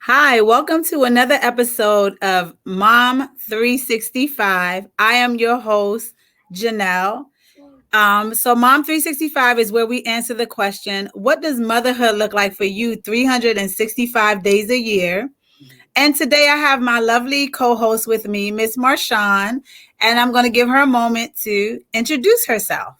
Hi, welcome to another episode of Mom 365. I am your host, Janelle. So Mom 365 is where we answer the question, what does motherhood look like for you 365 days a year? And today I have my lovely co-host with me, Miss Marshaun, and I'm going to give her a moment to introduce herself.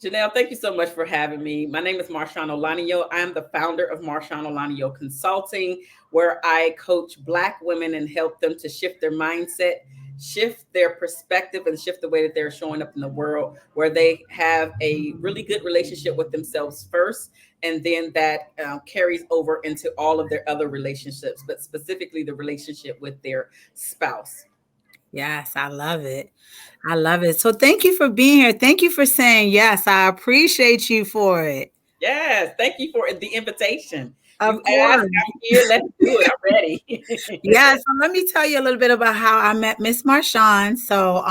Janelle, thank you so much for having me. My name is Marshaun Olaniyan. I am the founder of Marshaun Olaniyan Consulting, where I coach Black women and help them to shift their mindset, shift their perspective, and shift the way that they're showing up in the world, where they have a really good relationship with themselves first. And then that carries over into all of their other relationships, but specifically the relationship with their spouse. Yes, I love it. I love it. So thank you for being here. Thank you for saying yes. I appreciate you for it. Yes, thank you for the invitation. Of You asked, course. I'm here. Let's do it. I'm ready. Yeah, so let me tell you a little bit about how I met Miss Marshaun. So,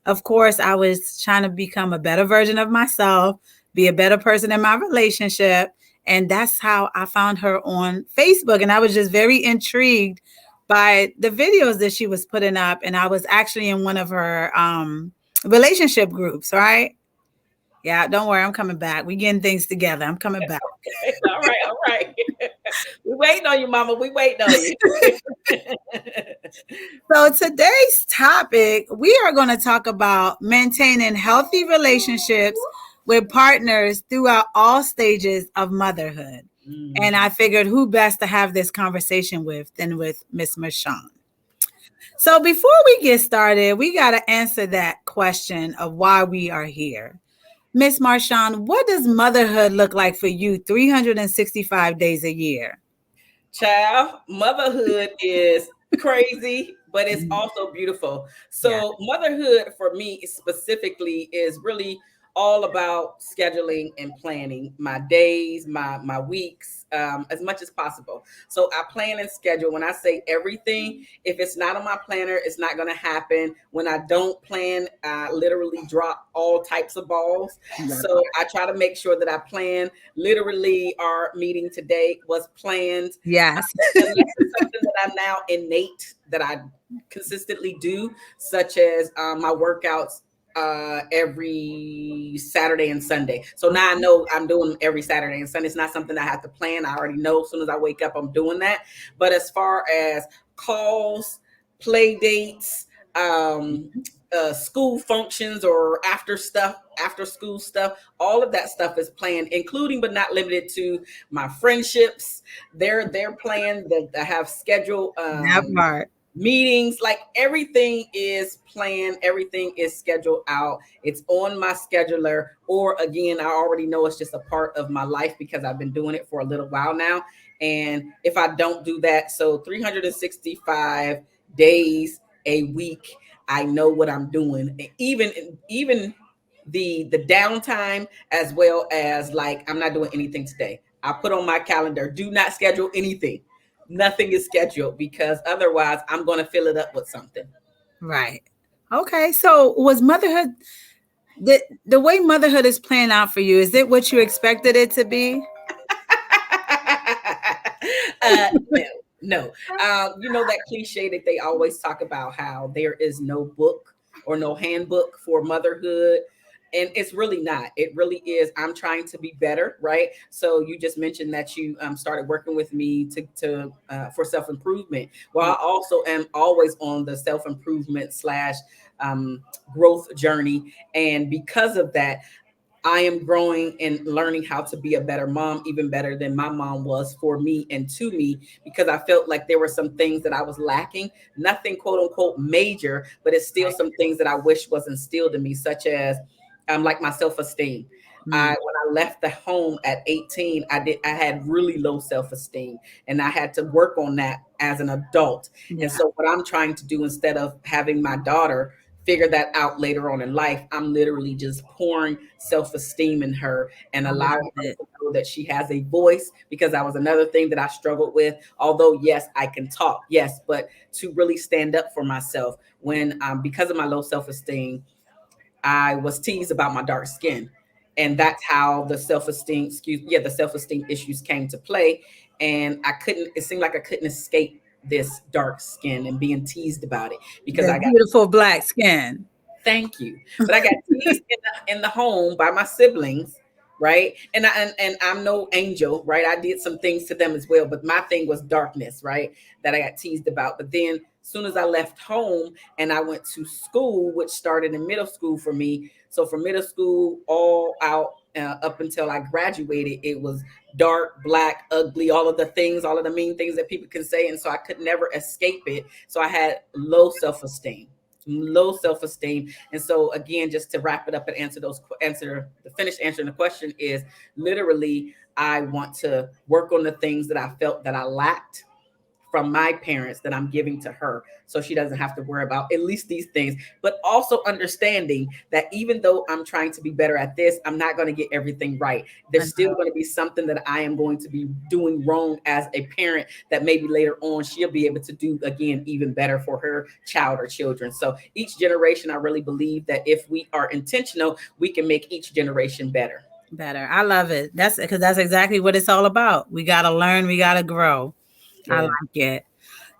of course, I was trying to become a better version of myself, be a better person in my relationship, and that's how I found her on Facebook. And I was just very intrigued by the videos that she was putting up, and I was actually in one of her relationship groups, right? Yeah, don't worry, I'm coming back. We getting things together. I'm coming back. All right, all right. We waiting on you, Mama. We waiting on you. So today's topic, we are going to talk about maintaining healthy relationships with partners throughout all stages of motherhood. And I figured who best to have this conversation with than with Miss Marshaun. So before we get started, we got to answer that question of why we are here. Miss Marshaun, what does motherhood look like for you 365 days a year? Child, motherhood is crazy, but it's also beautiful. Yeah. So, motherhood for me specifically is really all about scheduling and planning my days, my weeks, as much as possible. So, I plan and schedule. When I say everything, if it's not on my planner, it's not going to happen. When I don't plan, I literally drop all types of balls. So, I try to make sure that I plan. Literally, our meeting today was planned Yes. unless it's something that I'm now innate that I consistently do, such as my workouts every Saturday and Sunday. So now I know I'm doing every Saturday and Sunday. It's not something I have to plan. I already know as soon as I wake up, I'm doing that. But as far as calls, play dates, school functions or after school stuff, all of that stuff is planned, including but not limited to my friendships. They're planned. That I have scheduled That part. meetings. Like everything is planned, everything is scheduled out. It's on my scheduler, or again, I already know it's just a part of my life because I've been doing it for a little while now. And if I don't do that, so 365 days a week, I know what I'm doing. Even the downtime, as well as like I'm not doing anything today. I put on my calendar, do not schedule anything. Nothing is scheduled because otherwise I'm going to fill it up with something. Right. Okay. So was motherhood the way motherhood is playing out for you, is it what you expected it to be? No, no. You know that cliche that they always talk about how there is no book or no handbook for motherhood. And it's really not. It really is. I'm trying to be better, right? So you just mentioned that you started working with me to for self improvement. Well, I also am always on the self improvement slash growth journey, and because of that, I am growing and learning how to be a better mom, even better than my mom was for me and to me, because I felt like there were some things that I was lacking. Nothing quote unquote major, but it's still Right. some things that I wish was instilled in me, such as like my self-esteem. Mm. When I left the home at 18, I had really low self-esteem, and I had to work on that as an adult. And Yeah. so what I'm trying to do, instead of having my daughter figure that out later on in life, I'm literally just pouring self-esteem in her and I allowing love her it. to know that she has a voice, because that was another thing that I struggled with. Although yes, I can talk, yes, but to really stand up for myself when because of my low self-esteem, I was teased about my dark skin. And that's how the self-esteem, the self-esteem issues came to play. and it seemed like I couldn't escape this dark skin and being teased about it because The I got beautiful black skin. thank you. But I got teased in the home by my siblings, right? And I'm no angel, right? I did some things to them as well, but my thing was darkness, right? That I got teased about. But then as soon as I left home and I went to school, which started in middle school for me. So from middle school all out up until I graduated, it was dark, black, ugly, all of the things, all of the mean things that people can say. And so I could never escape it. So I had low self-esteem. And so again, just to wrap it up and finish answering the question is literally, I want to work on the things that I felt that I lacked from my parents that I'm giving to her, so she doesn't have to worry about at least these things. But also understanding that even though I'm trying to be better at this, I'm not going to get everything right. There's still going to be something that I am going to be doing wrong as a parent that maybe later on she'll be able to do again even better for her child or children. So each generation, I really believe that if we are intentional, we can make each generation better. I love it. That's because that's exactly what it's all about. We got to learn, we got to grow. Yeah. I like it.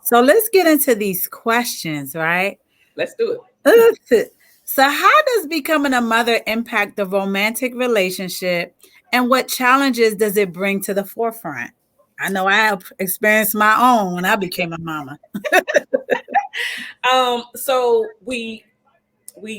So let's get into these questions, right? Let's do it. So how does becoming a mother impact the romantic relationship, and what challenges does it bring to the forefront? I know I have experienced my own when I became a mama. So we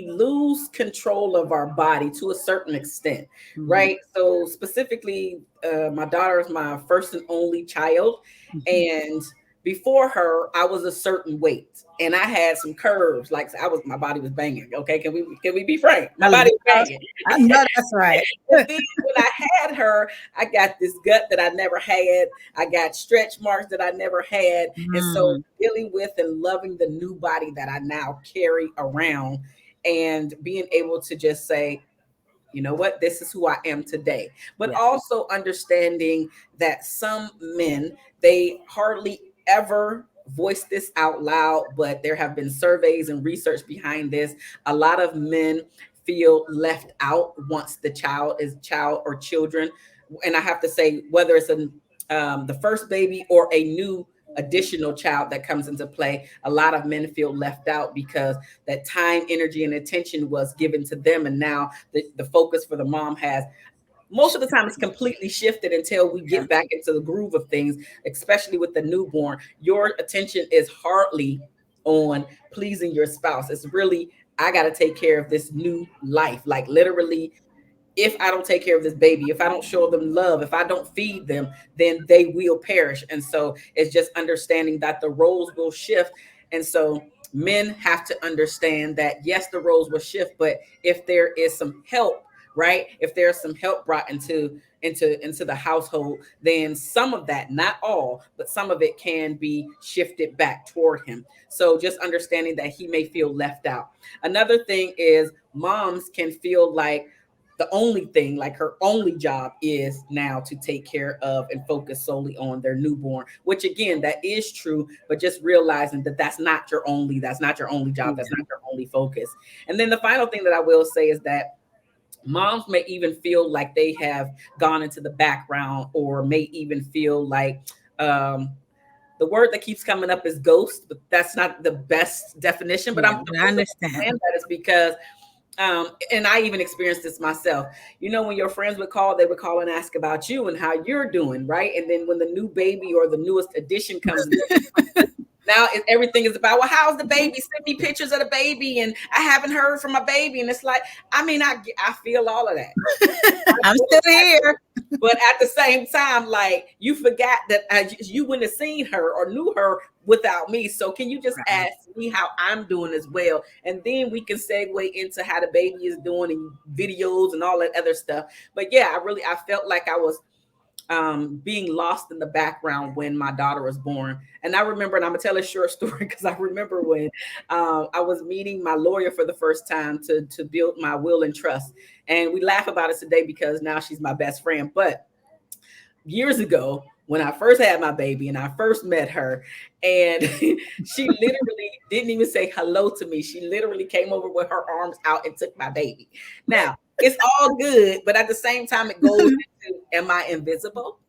lose control of our body to a certain extent, right? So specifically, my daughter is my first and only child, and before her, I was a certain weight, and I had some curves. Like my body was banging. Okay, can we be frank? My body was banging. I know that's right. Then when I had her, I got this gut that I never had. I got stretch marks that I never had, and so dealing with and loving the new body that I now carry around, and being able to just say, you know what, this is who I am today. But also understanding that some men, they hardly ever voice this out loud, but there have been surveys and research behind this. A lot of men feel left out once the child or children. And I have to say, whether it's the first baby or a new additional child that comes into play, a lot of men feel left out because that time, energy, and attention was given to them, and now the focus for the mom has most of the time it's completely shifted until we get back into the groove of things, especially with the newborn. Your attention is hardly on pleasing your spouse. It's really, I got to take care of this new life. Like literally, if I don't take care of this baby, if I don't show them love, if I don't feed them, then they will perish. And so it's just understanding that the roles will shift. And so men have to understand that, yes, the roles will shift, but if there is some help, right? If there's some help brought into the household, then some of that, not all, but some of it can be shifted back toward him. So just understanding that he may feel left out. Another thing is moms can feel like the only thing, like her only job is now to take care of and focus solely on their newborn, which again, that is true, but just realizing that that's not your only job. That's not your only focus. And then the final thing that I will say is that moms may even feel like they have gone into the background, or may even feel like, the word that keeps coming up is ghost, but that's not the best definition. But I understand that is because, and I even experienced this myself. You know, when your friends would call, they would call and ask about you and how you're doing, right? And then when the new baby or the newest addition comes in, now everything is about, well, how's the baby? Send me pictures of the baby, and I haven't heard from my baby. And it's like, I mean, I feel all of that. I'm still here. But at the same time, like, you forgot that you wouldn't have seen her or knew her without me. So can you just ask me how I'm doing as well? And then we can segue into how the baby is doing and videos and all that other stuff. But yeah, I felt like I was being lost in the background when my daughter was born. And I remember, and I'm gonna tell a short story, because I remember when I was meeting my lawyer for the first time to build my will and trust. And we laugh about it today because now she's my best friend. But years ago, when I first had my baby and I first met her, and she literally didn't even say hello to me. She literally came over with her arms out and took my baby. Now, it's all good, but at the same time, it goes into, am I invisible?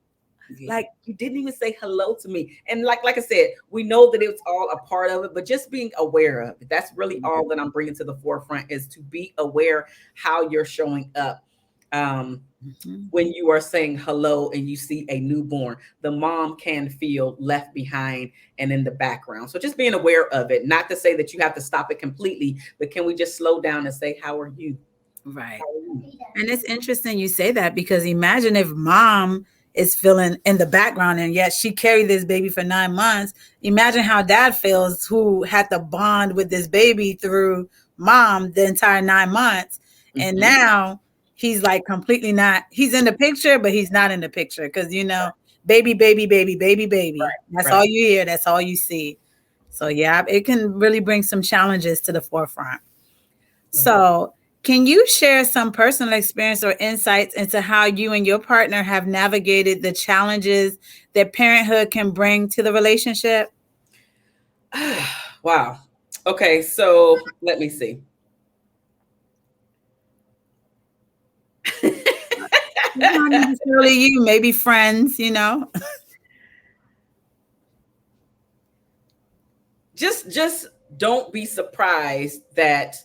Yeah. Like, you didn't even say hello to me. And like I said, we know that it's all a part of it, but just being aware of it. That's really all that I'm bringing to the forefront, is to be aware how you're showing up. Um, when you are saying hello and you see a newborn, the mom can feel left behind and in the background. So just being aware of it, not to say that you have to stop it completely, but can we just slow down and say, how are you? Right. How are you? And it's interesting you say that, because imagine if mom is feeling in the background and yet she carried this baby for 9 months. Imagine how dad feels, who had to bond with this baby through mom the entire 9 months. And now he's like completely not, he's in the picture, but he's not in the picture because, baby, baby, baby, baby, baby. That's Right. all you hear. That's all you see. So, yeah, it can really bring some challenges to the forefront. So, can you share some personal experience or insights into how you and your partner have navigated the challenges that parenthood can bring to the relationship? Wow. Okay, so let me see. Not necessarily you, maybe friends. Just don't be surprised that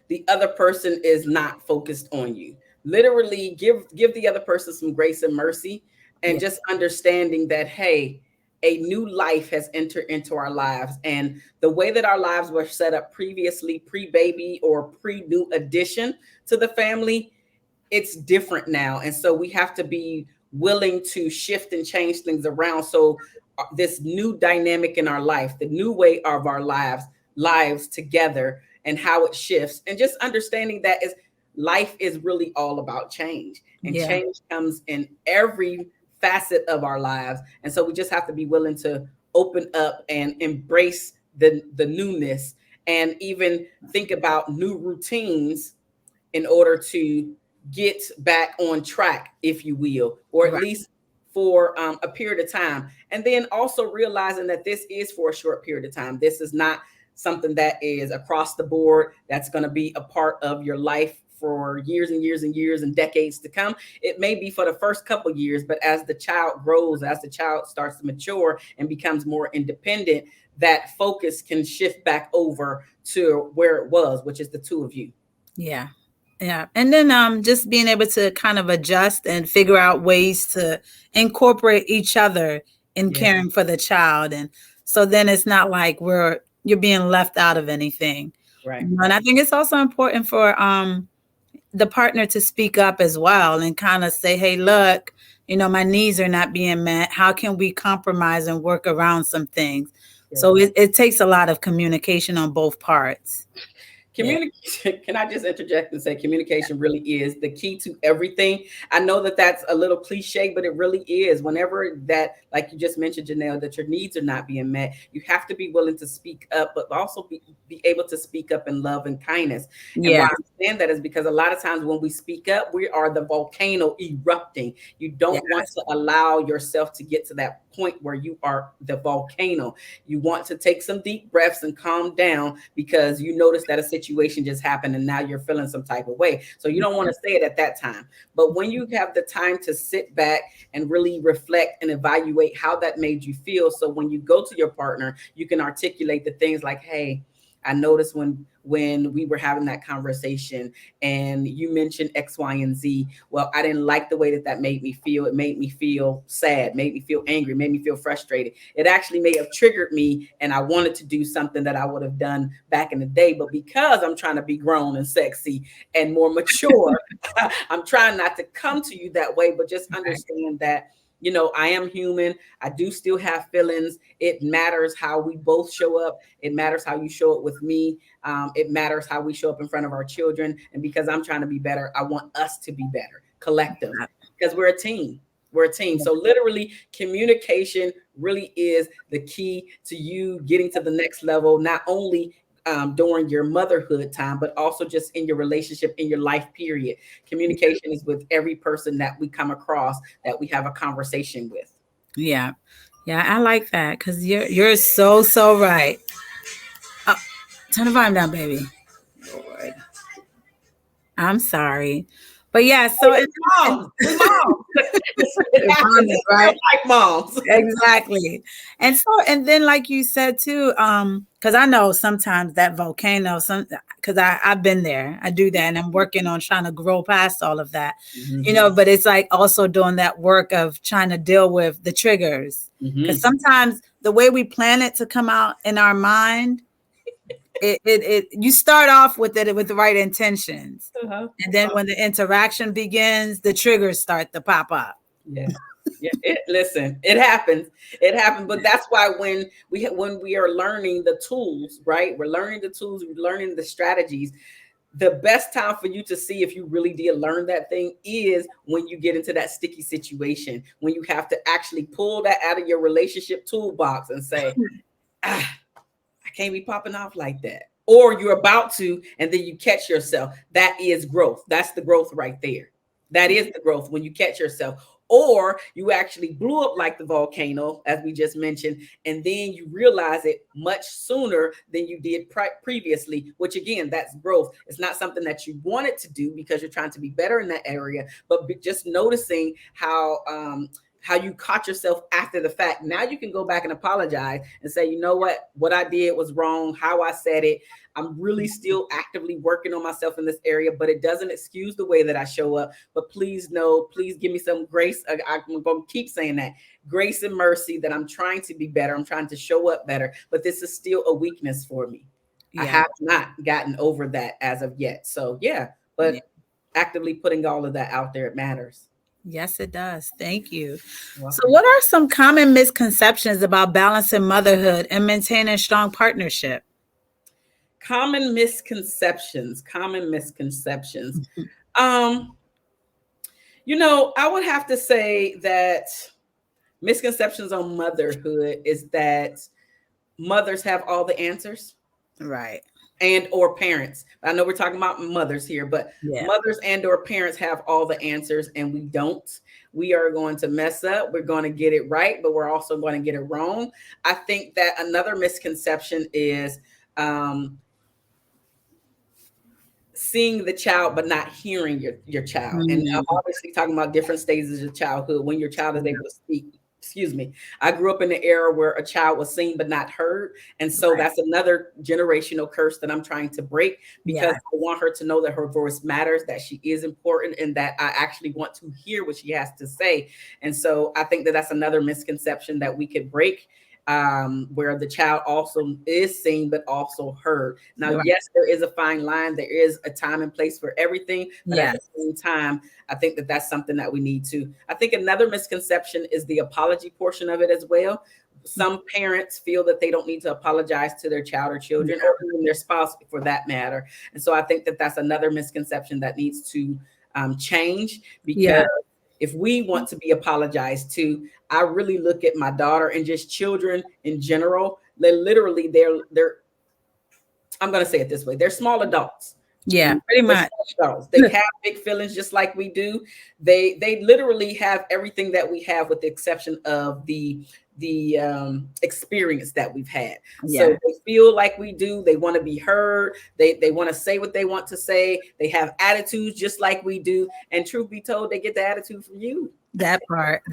the other person is not focused on you. Literally give the other person some grace and mercy, and Yeah. just understanding that, hey, a new life has entered into our lives, and the way that our lives were set up previously, pre-baby or pre-new addition to the family, it's different now. And so we have to be willing to shift and change things around. So this new dynamic in our life, the new way of our lives together, and how it shifts, and just understanding that is life is really all about change, and Yeah. change comes in every facet of our lives. And so we just have to be willing to open up and embrace the newness, and even think about new routines in order to get back on track, if you will, or at Right. least for a period of time. And then also realizing that this is for a short period of time. This is not something that is across the board, that's going to be a part of your life for years and years and years and decades to come. It may be for the first couple years, but as the child grows, as the child starts to mature and becomes more independent, that focus can shift back over to where it was, which is the two of you. Yeah. Yeah. And then just being able to kind of adjust and figure out ways to incorporate each other in Yeah. caring for the child. And so then it's not like you're being left out of anything. Right. And I think it's also important for the partner to speak up as well and kind of say, hey, look, my needs are not being met. How can we compromise and work around some things? Yeah. So it takes a lot of communication on both parts. Yeah. Communication, can I just interject and say communication really is the key to everything? I know that that's a little cliche, but it really is. Whenever that, like you just mentioned, Janelle, that your needs are not being met, you have to be willing to speak up, but also be able to speak up in love and kindness. And why Yeah. I'm saying that is because a lot of times when we speak up, we are the volcano erupting. You don't want Yes. to allow yourself to get to that point where you are the volcano. You want to take some deep breaths and calm down, because you notice that a situation just happened and now you're feeling some type of way. So you don't want to say it at that time. But when you have the time to sit back and really reflect and evaluate how that made you feel, so when you go to your partner, you can articulate the things like, hey, I noticed when we were having that conversation and you mentioned X, Y, and Z. Well, I didn't like the way that made me feel. It made me feel sad, made me feel angry, made me feel frustrated. It actually may have triggered me, and I wanted to do something that I would have done back in the day. But because I'm trying to be grown and sexy and more mature, I'm trying not to come to you that way, but just understand that, I am human. I do still have feelings. It matters how we both show up. It matters how you show up with me. It matters how we show up in front of our children. And because I'm trying to be better, I want us to be better, collective, because we're a team. We're a team. So literally, communication really is the key to you getting to the next level, not only during your motherhood time, but also just in your relationship, in your life period. Communication is with every person that we come across, that we have a conversation with. Yeah. Yeah, I like that because you're so right. Oh, turn the volume down, baby. Lord. I'm sorry. But yeah, so Hey, we mom. It happens, right? like moms. Exactly. And then like you said too, because I know sometimes that volcano, because I've been there, I do that, and I'm working on trying to grow past all of that, but it's like also doing that work of trying to deal with the triggers. Because sometimes the way we plan it to come out in our mind, you start off with it with the right intentions. And then when the interaction begins, the triggers start to pop up. Yeah. Listen, it happens. It happens. But that's why when we are learning the tools, right? We're learning the tools, we're learning the strategies. The best time for you to see if you really did learn that thing is when you get into that sticky situation, when you have to actually pull that out of your relationship toolbox and say, I can't be popping off like that. Or you're about to, and then you catch yourself. That is growth. That's the growth right there. That is the growth when you catch yourself. Or you actually blew up like the volcano, as we just mentioned, and then you realize it much sooner than you did previously, which again, that's growth. It's not something that you wanted to do because you're trying to be better in that area, but just noticing how you caught yourself after the fact. Now you can go back and apologize and say, you know what I did was wrong, how I said it. I'm really still actively working on myself in this area, but it doesn't excuse the way that I show up. But please give me some grace. I'm going to keep saying that. Grace and mercy that I'm trying to be better. I'm trying to show up better, but this is still a weakness for me. Yeah. I have not gotten over that as of yet. So actively putting all of that out there, it matters. Yes, it does. Thank you. So what are some common misconceptions about balancing motherhood and maintaining strong partnership? Common misconceptions. I would have to say that misconceptions on motherhood is that mothers have all the answers. Right. And or parents. I know we're talking about mothers here, but mothers and or parents have all the answers, and we don't. We are going to mess up. We're going to get it right, but we're also going to get it wrong. I think that another misconception is seeing the child but not hearing your child. And I'm obviously talking about different stages of childhood when your child is able to speak. Excuse me. I grew up in the era where a child was seen but not heard. And so that's another generational curse that I'm trying to break, because I want her to know that her voice matters, that she is important, and that I actually want to hear what she has to say. And so I think that that's another misconception that we could break, where the child also is seen but also heard. Now, yes, there is a fine line. There is a time and place for everything. But at the same time, I think that that's something that we need to. I think another misconception is the apology portion of it as well. Some parents feel that they don't need to apologize to their child or children, or even their spouse for that matter. And so I think that that's another misconception that needs to change, because if we want to be apologized to, I really look at my daughter and just children in general. They're I'm going to say it this way. They're small adults. Yeah, pretty much. They have big feelings just like we do. They literally have everything that we have, with the exception of the experience that we've had. So they feel like we do. They want to be heard. They want to say what they want to say. They have attitudes just like we do. And truth be told, they get the attitude from you. That part.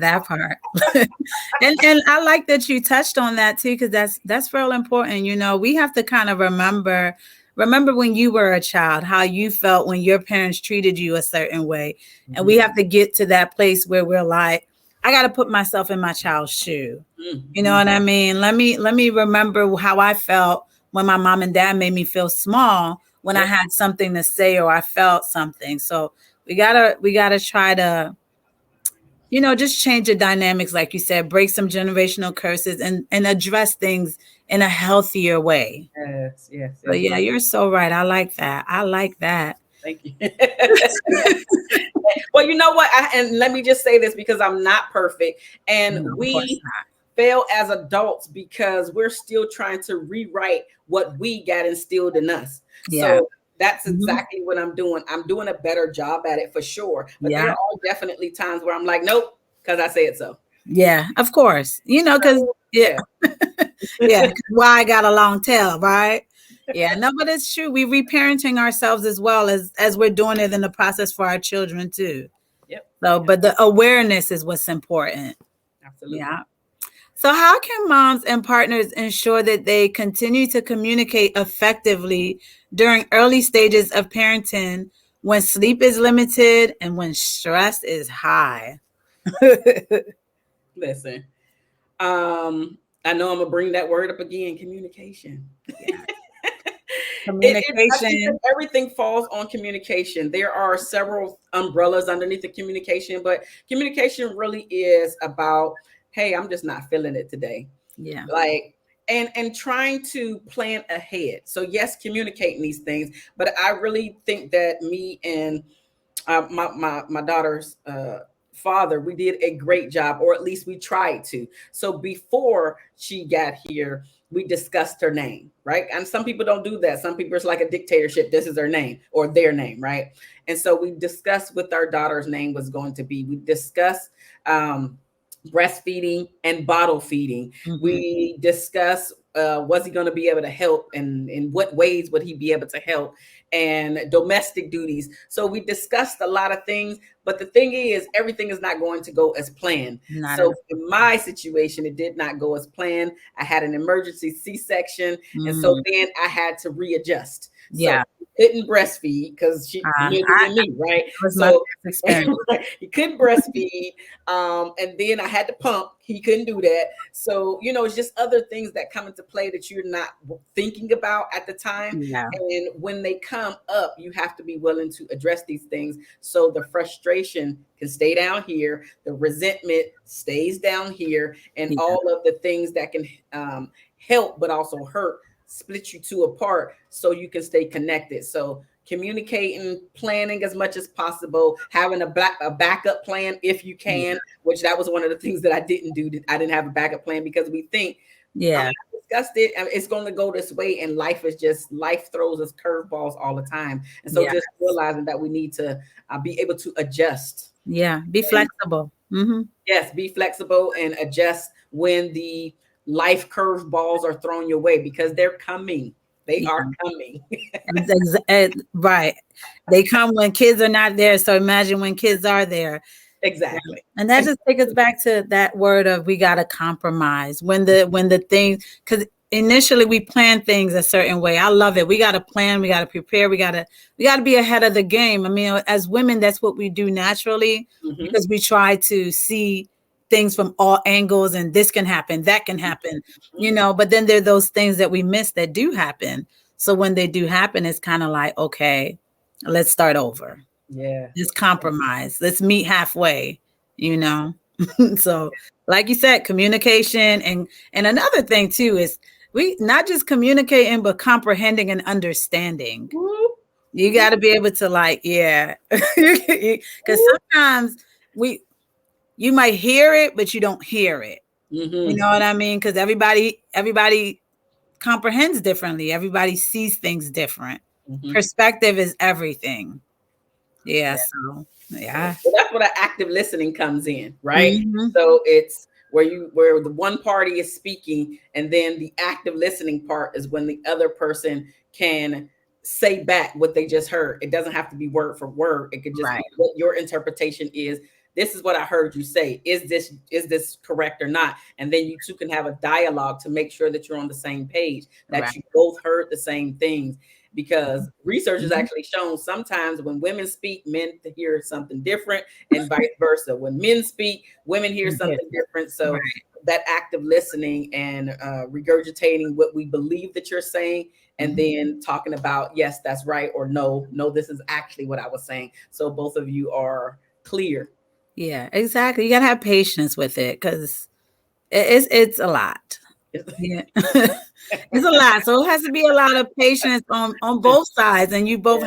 and I like that you touched on that too, because that's real important. We have to kind of remember when you were a child, how you felt when your parents treated you a certain way. And we have to get to that place where we're like, I got to put myself in my child's shoe. You know what I mean? Let me remember how I felt when my mom and dad made me feel small when I had something to say or I felt something. So we gotta try to, just change the dynamics, like you said, break some generational curses and address things in a healthier way. Yes. But yeah, you're so right. I like that. Thank you. Well, you know what? And let me just say this, because I'm not perfect. And we fail as adults because we're still trying to rewrite what we got instilled in us. Yeah. So that's exactly what I'm doing. I'm doing a better job at it for sure. But there are definitely times where I'm like, nope, because I said so. Yeah, of course. Because why I got a long tail, right? Yeah, no, but it's true. We reparenting ourselves as well as we're doing it in the process for our children too. Yep. So, but the awareness is what's important. Absolutely. Yeah. So how can moms and partners ensure that they continue to communicate effectively during early stages of parenting when sleep is limited and when stress is high? Listen, I know I'm gonna bring that word up again, communication. I think that Communication. everything falls on communication. There are several umbrellas underneath the communication, but communication really is about, hey, I'm just not feeling it today. Yeah. Like, and trying to plan ahead. So yes, communicating these things, but I really think that me and my daughter's father, we did a great job, or at least we tried to. So before she got here, we discussed her name, right? And some people don't do that. Some people, it's like a dictatorship. This is her name or their name, right? And so we discussed what our daughter's name was going to be. We discussed breastfeeding and bottle feeding. Mm-hmm. We discuss was he going to be able to help, and in what ways would he be able to help, and domestic duties. So we discussed a lot of things, but the thing is, everything is not going to go as planned. Not So in my situation, it did not go as planned. I had an emergency C-section, and so then I had to readjust. Yeah. So couldn't breastfeed because she knew than me, right? Was my So experience. he couldn't breastfeed, and then I had to pump. He couldn't do that. So it's just other things that come into play that you're not thinking about at the time. Yeah. And when they come up, you have to be willing to address these things so the frustration can stay down here, the resentment stays down here, and all of the things that can help but also hurt split you two apart so you can stay connected. So communicating, planning as much as possible, having a backup plan if you can, which that was one of the things that I didn't do. I didn't have a backup plan because we think, I discussed it, and it's going to go this way, and life throws us curveballs all the time. And so just realizing that we need to be able to adjust. Yeah, be flexible. Mm-hmm. Yes, be flexible and adjust when the life curveballs are thrown your way, because they're coming. They are coming. Right. They come when kids are not there. So imagine when kids are there. Exactly. And that just takes us back to that word of we got to compromise when the things, because initially we plan things a certain way. I love it. We got to plan. We got to prepare. We got to be ahead of the game. I mean, as women, that's what we do naturally, because we try to see things from all angles, and this can happen, that can happen, but then there are those things that we miss that do happen. So when they do happen, it's kind of like, okay, let's start over. Yeah. Let's compromise. Let's meet halfway, So like you said, communication, and another thing too is we not just communicating, but comprehending and understanding. You got to be able to because sometimes you might hear it, but you don't hear it. You know what I mean? Because everybody comprehends differently. Everybody sees things different. Perspective is everything. Yeah. So that's where the active listening comes in, right? So it's where the one party is speaking, and then the active listening part is when the other person can say back what they just heard. It doesn't have to be word for word. It could just be what your interpretation is. This is what I heard you say. Is this correct or not? And then you two can have a dialogue to make sure that you're on the same page, that you both heard the same things. Because research has actually shown sometimes when women speak, men hear something different, and vice versa. When men speak, women hear something different. So that active listening and regurgitating what we believe that you're saying, and then talking about, yes, that's right, or no, this is actually what I was saying. So both of you are clear. Yeah, exactly. You got to have patience with it, because it's a lot. Yeah. It's a lot. So it has to be a lot of patience on both sides. And you both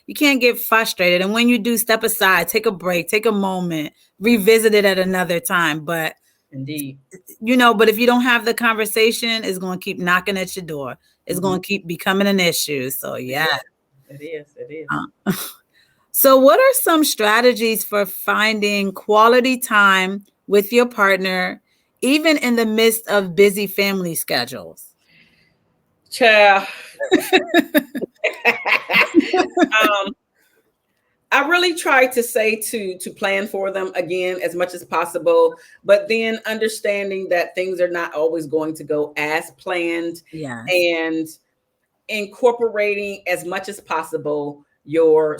you can't get frustrated. And when you do, step aside, take a break, take a moment, revisit it at another time. But indeed, but if you don't have the conversation, it's going to keep knocking at your door. It's going to keep becoming an issue. So it is. So what are some strategies for finding quality time with your partner, even in the midst of busy family schedules? Child. I really try to say to plan for them again as much as possible, but then understanding that things are not always going to go as planned, Yes. and incorporating as much as possible your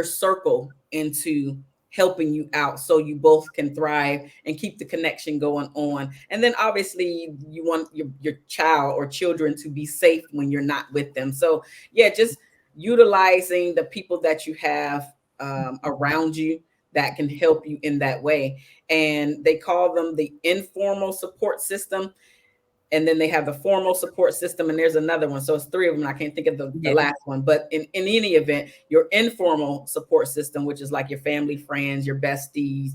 circle into helping you out so you both can thrive and keep the connection going on. And then obviously you want your child or children to be safe when you're not with them. So yeah, just utilizing the people that you have around you that can help you in that way. And they call them the informal support system, and then they have the formal support system, and there's another one. So it's three of them. I can't think of the Yeah. last one, but in any event, your informal support system, which is like your family, friends, your besties,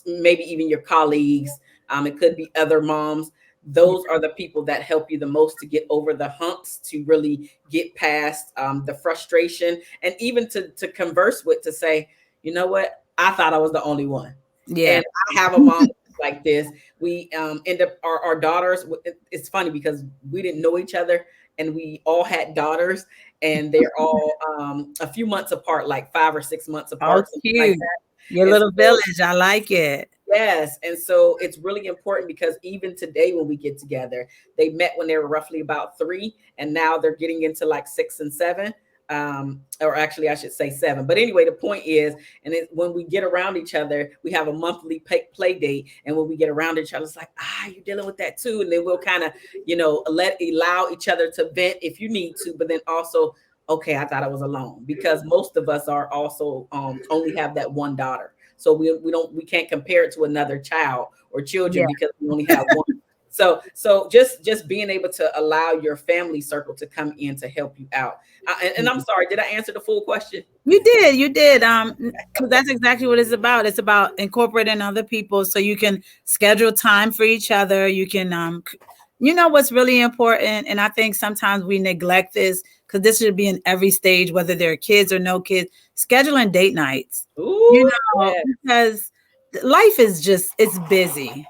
maybe even your colleagues, it could be other moms. Those are the people that help you the most to get over the humps, to really get past the frustration, and even to converse with, to say, you know what, I thought I was the only one. Yeah. And I have a mom like this. We end up our daughters. It's funny because we didn't know each other, and we all had daughters, and they're all a few months apart, like 5 or 6 months Oh, apart, something like cute. Your that. And little so, village. I like it. yes. And so it's really important because even today, when we get together, they met when they were roughly about 3, and now they're getting into like 6 and 7. Or actually, I should say 7. But anyway, the point is, and when we get around each other, we have a monthly play date. And when we get around each other, it's like, you're dealing with that too. And then we'll kind of, allow each other to vent if you need to, but then also, okay, I thought I was alone, because most of us are also only have that one daughter. So we can't compare it to another child or children Yeah. because we only have one. So just being able to allow your family circle to come in to help you out. And I'm sorry, did I answer the full question? You did, you did. 'Cause that's exactly what it's about. It's about incorporating other people so you can schedule time for each other. You can, you know, what's really important, and I think sometimes we neglect this because this should be in every stage, whether they're kids or no kids. Scheduling date nights, you Ooh, know, yeah. because life is just it's busy.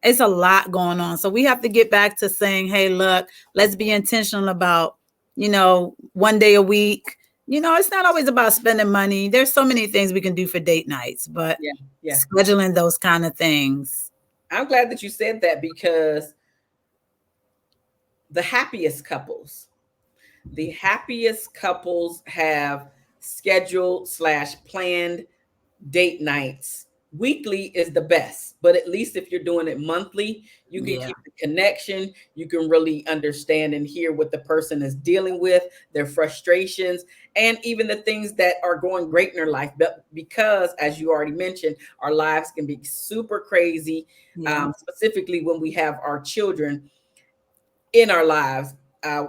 It's a lot going on. So we have to get back to saying, hey, look, let's be intentional about, you know, one day a week. You know, it's not always about spending money. There's so many things we can do for date nights, but Yeah, yeah. scheduling those kind of things. I'm glad that you said that, because the happiest couples, the happiest couples have scheduled slash planned date nights. Weekly is the best, but at least if you're doing it monthly, you can Yeah. keep the connection. You can really understand and hear what the person is dealing with, their frustrations, and even the things that are going great in their life. But because, as you already mentioned, our lives can be super crazy, Yeah. specifically when we have our children in our lives,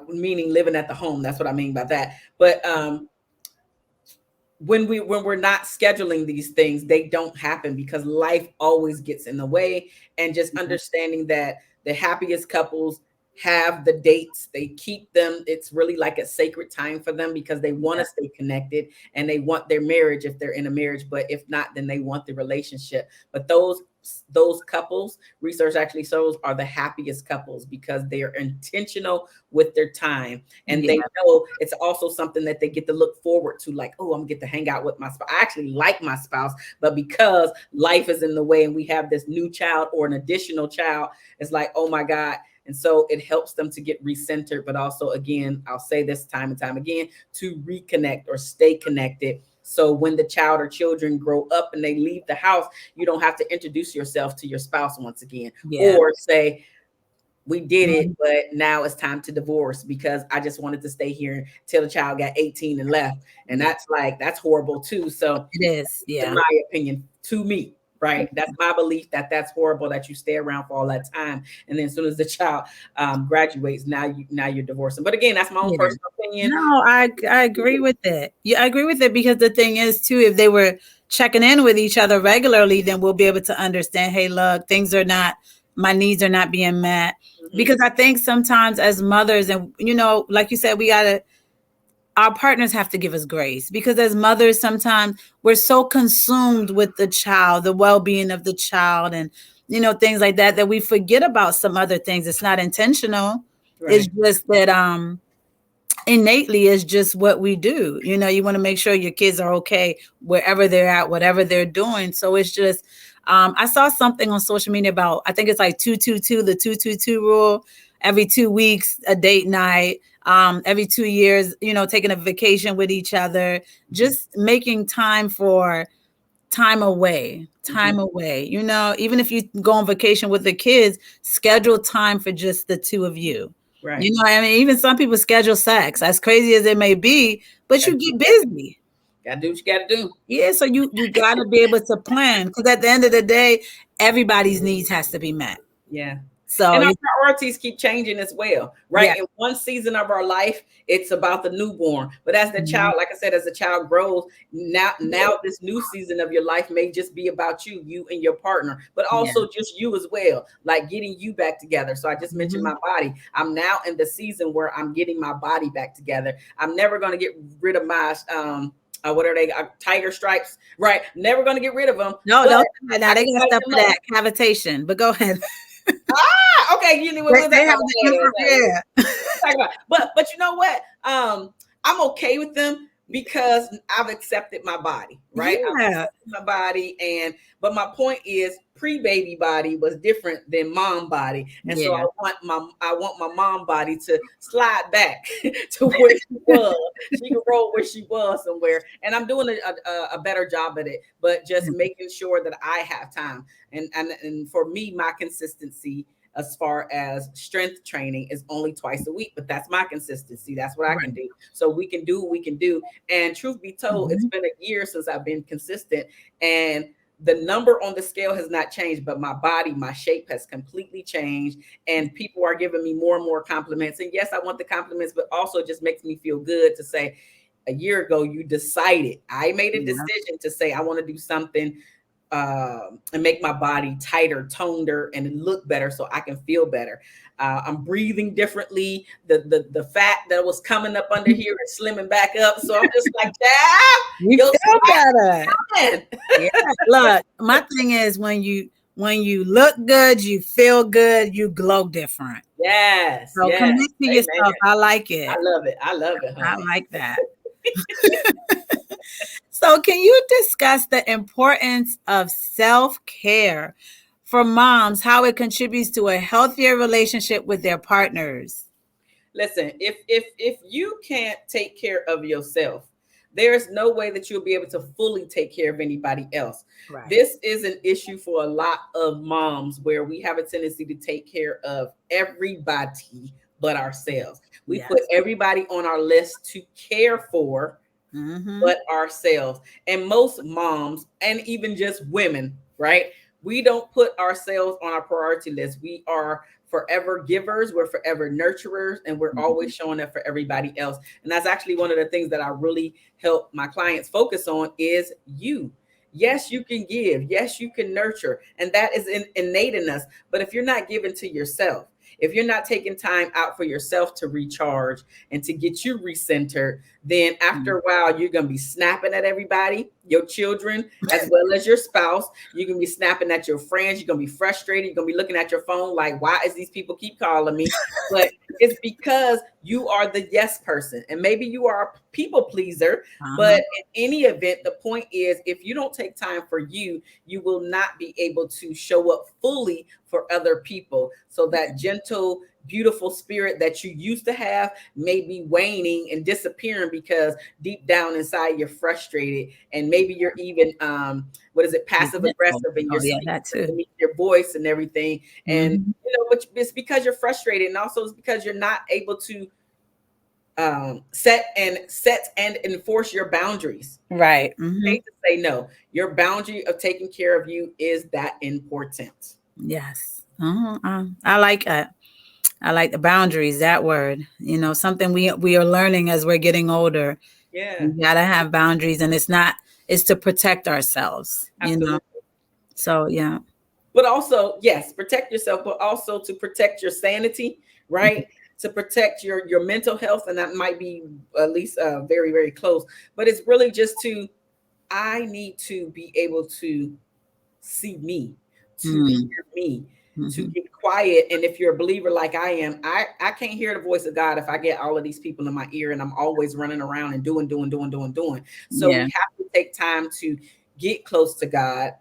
meaning living at the home. That's what I mean by that. But when we're not scheduling these things, they don't happen because life always gets in the way. And just understanding that the happiest couples have the dates, they keep them. It's really like a sacred time for them because they want to stay connected, and they want their marriage if they're in a marriage, but if not, then they want the relationship. But those couples, research actually shows, are the happiest couples because they are intentional with their time, and Yeah. they know it's also something that they get to look forward to, like, oh, I'm gonna get to hang out with my spouse. I actually like my spouse, but because life is in the way and we have this new child or an additional child, it's like, oh my God. And so it helps them to get recentered, but also, again, I'll say this time and time again, to reconnect or stay connected. So when the child or children grow up and they leave the house, you don't have to introduce yourself to your spouse once again, Yeah. or say, we did it, Mhm. but now it's time to divorce because I just wanted to stay here until the child got 18 and left. And Yeah. that's horrible too. So, It is. in Yeah. my opinion, to me, right? That's my belief, that that's horrible that you stay around for all that time, and then as soon as the child graduates, now you're divorcing. But again, that's my own Yeah. personal opinion. No, I agree with it. Yeah, I agree with it because the thing is too, if they were checking in with each other regularly, then we'll be able to understand, hey, look, things are not my needs are not being met. Mhm. Because I think sometimes as mothers, and you know, like you said, we gotta our partners have to give us grace because as mothers, sometimes we're so consumed with the child, the well-being of the child, and you know, things like that, that we forget about some other things. It's not intentional. It's Right. just that innately is just what we do. You know, you want to make sure your kids are okay wherever they're at, whatever they're doing. So it's just, I saw something on social media about, I think it's like 222, the 222 rule. Every 2 weeks, a date night. Every 2 years, you know, taking a vacation with each other, just making time away, you know, even if you go on vacation with the kids, schedule time for just the two of you. Right. You know, I mean, even some people schedule sex, as crazy as it may be, but you get busy. Gotta do what you gotta do. Yeah, so you gotta be able to plan, because at the end of the day, everybody's needs has to be met. Yeah. So And our priorities keep changing as well, right? yeah. In one season of our life, it's about the newborn. But as the child, like I said, as the child grows, now this new season of your life may just be about you and your partner, but also just you as well, like getting you back together. So I just mentioned my body. I'm now in the season where I'm getting my body back together. I'm never going to get rid of my what are they? Tiger stripes, right? Never going to get rid of them. No, don't. Now they got stuff for that cavitation, but go ahead. Okay, you knew what they have but you know what? I'm okay with them because I've accepted my body, right? I've accepted my body, but my point is, pre-baby body was different than mom body, and so I want my mom body to slide back to where she was. She can roll where she was somewhere, and I'm doing a better job at it, but just making sure that I have time, and for me, my consistency as far as strength training is only twice a week, but that's my consistency. That's what I can do. So we can do what we can do. And truth be told, it's been a year since I've been consistent, and the number on the scale has not changed, but my body, my shape has completely changed, and people are giving me more and more compliments. And yes, I want the compliments, but also it just makes me feel good to say, a year ago, you decided. I made a decision to say, I want to do something and make my body tighter, toneder, and look better so I can feel better. I'm breathing differently. The fat that was coming up under here is slimming back up. So I'm just like, you feel better. Yeah. Look, my thing is, when you look good, you feel good, you glow different. Yes. So commit to yourself. I like it. I love it. I love it, honey. I like that. So can you discuss the importance of self-care for moms, how it contributes to a healthier relationship with their partners? Listen, if you can't take care of yourself, there's no way that you'll be able to fully take care of anybody else. Right. This is an issue for a lot of moms, where we have a tendency to take care of everybody but ourselves. We put everybody on our list to care for, but ourselves. And most moms, and even just women, right? We don't put ourselves on our priority list. We are forever givers, we're forever nurturers, and we're always showing up for everybody else. And that's actually one of the things that I really help my clients focus on is you. Yes, you can give. Yes, you can nurture. And that is innate in us. But if you're not giving to yourself, if you're not taking time out for yourself to recharge and to get you recentered, then after a while, you're going to be snapping at everybody, your children, as well as your spouse. You're going to be snapping at your friends. You're going to be frustrated. You're going to be looking at your phone like, why is these people keep calling me? But it's because you are the yes person. And maybe you are a people pleaser. But in any event, the point is, if you don't take time for you, you will not be able to show up fully for other people. So that gentle, beautiful spirit that you used to have may be waning and disappearing because deep down inside you're frustrated, and maybe you're even passive aggressive, and you're speaking your voice and everything. And but it's because you're frustrated, and also it's because you're not able to set and enforce your boundaries. Right. Hate to say no. Your boundary of taking care of you is that important. Yes. I like it. I like the boundaries, that word. You know, something we are learning as we're getting older. Yeah. We gotta have boundaries, and it's to protect ourselves. Absolutely. You know. So yeah. But also, yes, protect yourself, but also to protect your sanity, right? To protect your mental health, and that might be at least very, very close. But it's really just I need to be able to see me, to hear me, to get quiet, and if you're a believer like I am, I can't hear the voice of God if I get all of these people in my ear and I'm always running around and doing. So we have to take time to get close to God,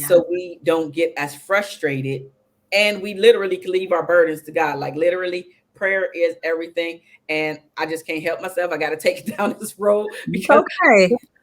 so we don't get as frustrated, and we literally can leave our burdens to God. Like literally, prayer is everything, and I just can't help myself. I got to take it down this road because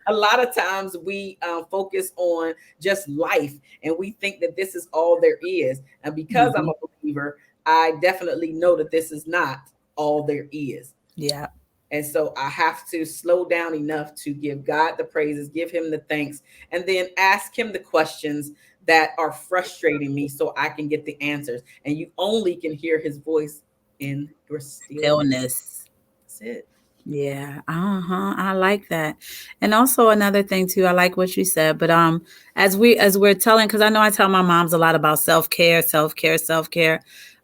a lot of times we focus on just life, and we think that this is all there is. And because I'm a believer, I definitely know that this is not all there is. Yeah. And so I have to slow down enough to give God the praises, give him the thanks, and then ask him the questions that are frustrating me so I can get the answers. And you only can hear his voice in your stillness. That's it. Yeah. I like that. And also another thing too, I like what you said, but as we're telling, because I know I tell my moms a lot about self-care.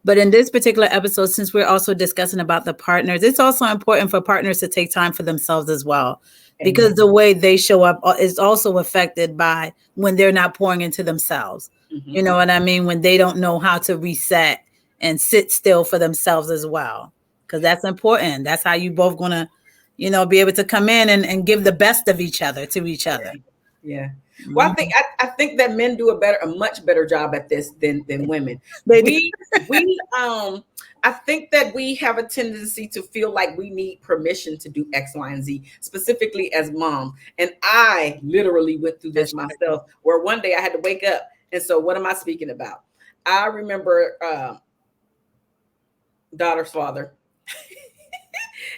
But in this particular episode, since we're also discussing about the partners, it's also important for partners to take time for themselves as well. Because the way they show up is also affected by when they're not pouring into themselves. You know what I mean? When they don't know how to reset and sit still for themselves as well. Because that's important. That's how you both going to, be able to come in and give the best of each other to each other. Yeah. Well, I think that men do a much better job at this than women. I think that we have a tendency to feel like we need permission to do X, Y, and Z, specifically as moms. And I literally went through this myself, where one day I had to wake up. And so what am I speaking about? I remember daughter's father.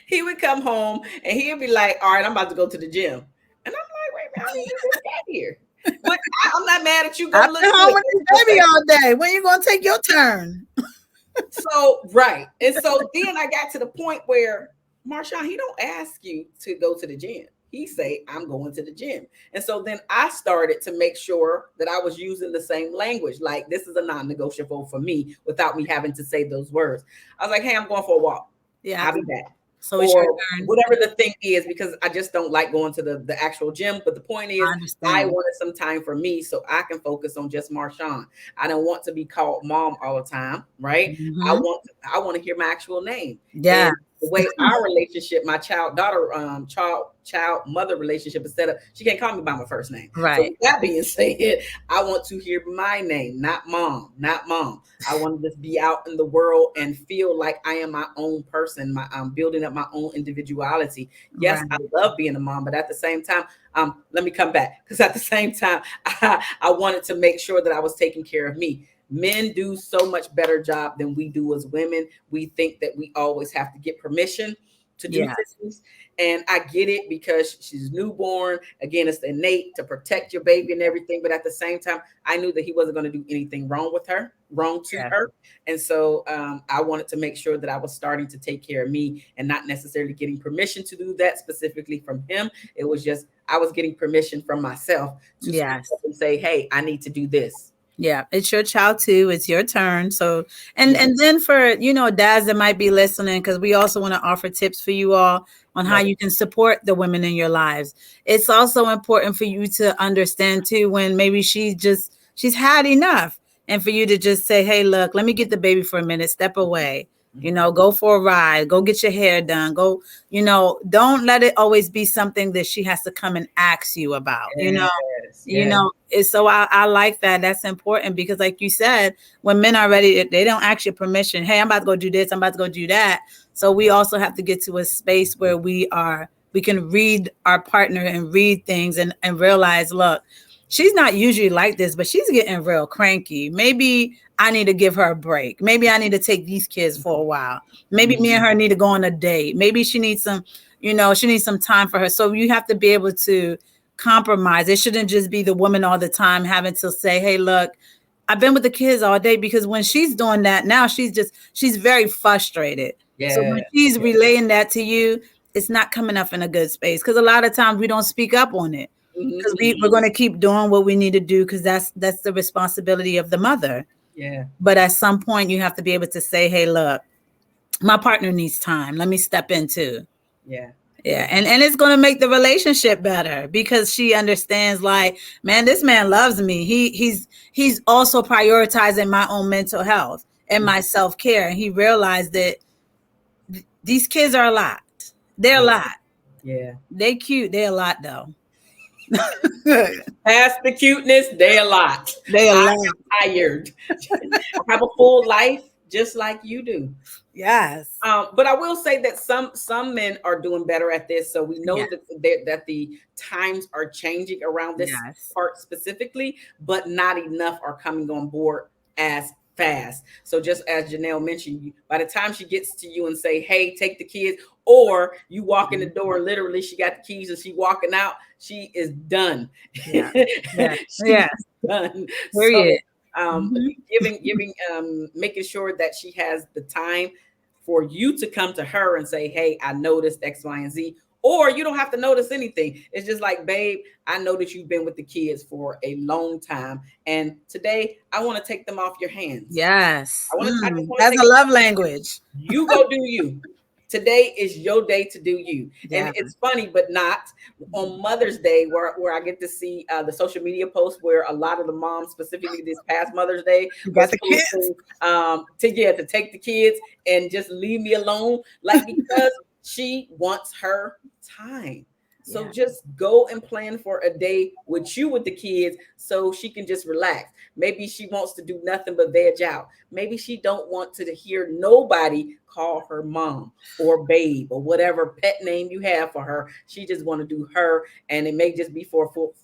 He would come home and he'd be like, all right, I'm about to go to the gym. And I'm like, wait a minute, I just got here. But I'm not mad at you. I've been home with this baby all day. When you going to take your turn? So, right. And so then I got to the point where Marshaun, he don't ask you to go to the gym. He say, I'm going to the gym. And so then I started to make sure that I was using the same language. Like, this is a non-negotiable for me without me having to say those words. I was like, hey, I'm going for a walk. Yeah. I'll be back. So it's your turn. Whatever the thing is, because I just don't like going to the actual gym. But the point is, I wanted some time for me so I can focus on just Marshaun. I don't want to be called mom all the time, right? I want to hear my actual name. Yeah. And the way our relationship, my child-mother relationship is set up, she can't call me by my first name. Right. So with that being said, I want to hear my name, not mom. I want to just be out in the world and feel like I am my own person. I'm building up my own individuality. Yes, I love being a mom, but at the same time, let me come back, because at the same time, I wanted to make sure that I was taking care of me. Men do so much better job than we do as women. We think that we always have to get permission to do things. And I get it, because she's newborn. Again, it's innate to protect your baby and everything. But at the same time, I knew that he wasn't going to do anything wrong to her. And so I wanted to make sure that I was starting to take care of me and not necessarily getting permission to do that specifically from him. It was just, I was getting permission from myself to speak up and say, hey, I need to do this. Yeah, it's your child too. It's your turn. So, and then for, dads that might be listening, because we also want to offer tips for you all on how you can support the women in your lives. It's also important for you to understand too, when maybe she's had enough, and for you to just say, hey, look, let me get the baby for a minute, step away. Go for a ride, go get your hair done, go, don't let it always be something that she has to come and ask you about, so I like that. That's important, because like you said, when men are ready, they don't ask your permission. Hey, I'm about to go do this, I'm about to go do that. So we also have to get to a space where we can read our partner and read things and realize, look, she's not usually like this, but she's getting real cranky. Maybe I need to give her a break. Maybe I need to take these kids for a while. Maybe me and her need to go on a date. Maybe she needs some time for her. So you have to be able to compromise. It shouldn't just be the woman all the time having to say, hey, look, I've been with the kids all day, because when she's doing that now, she's very frustrated. So when she's relaying that to you, it's not coming up in a good space, because a lot of times we don't speak up on it, because we're going to keep doing what we need to do, because that's the responsibility of the mother. Yeah. But at some point you have to be able to say, hey, look, my partner needs time. Let me step in too. Yeah. Yeah. And it's going to make the relationship better, because she understands, like, man, this man loves me. He's also prioritizing my own mental health. and my self-care. And he realized that these kids are a lot. They're a Yeah. lot. Yeah. They cute. They're a lot though. Past the cuteness, they a lot. They a I lot. am tired. I have a full life just like you do. Yes. But I will say that some men are doing better at this. So we know Yes. that the times are changing around this Yes. part specifically, but not enough are coming on board as fast. So just as Janelle mentioned, by the time she gets to you and say, "Hey, take the kids," or you walk in the door and literally she got the keys and she walking out, she is done. Yeah. Yeah. She's Yeah. done. So Period. um, Mhm. giving making sure that she has the time for you to come to her and say, "Hey, I noticed X, Y, and Z." Or you don't have to notice anything. It's just like, "Babe, I know that you've been with the kids for a long time, and today I want to take them off your hands. Yes. I just want to That's take a them love off your hands. language. You go do you. Today is your day to do you." And Yeah. it's funny, but not on Mother's Day, where I get to see the social media posts where a lot of the moms, specifically this past Mother's Day, You got was the kids. posting to take the kids and just leave me alone, like, because she wants her time. So Yeah. just go and plan for a day with you with the kids so she can just relax. Maybe she wants to do nothing but veg out. Maybe she don't want to hear nobody call her mom or babe or whatever pet name you have for her. She just want to do her, and it may just be for a full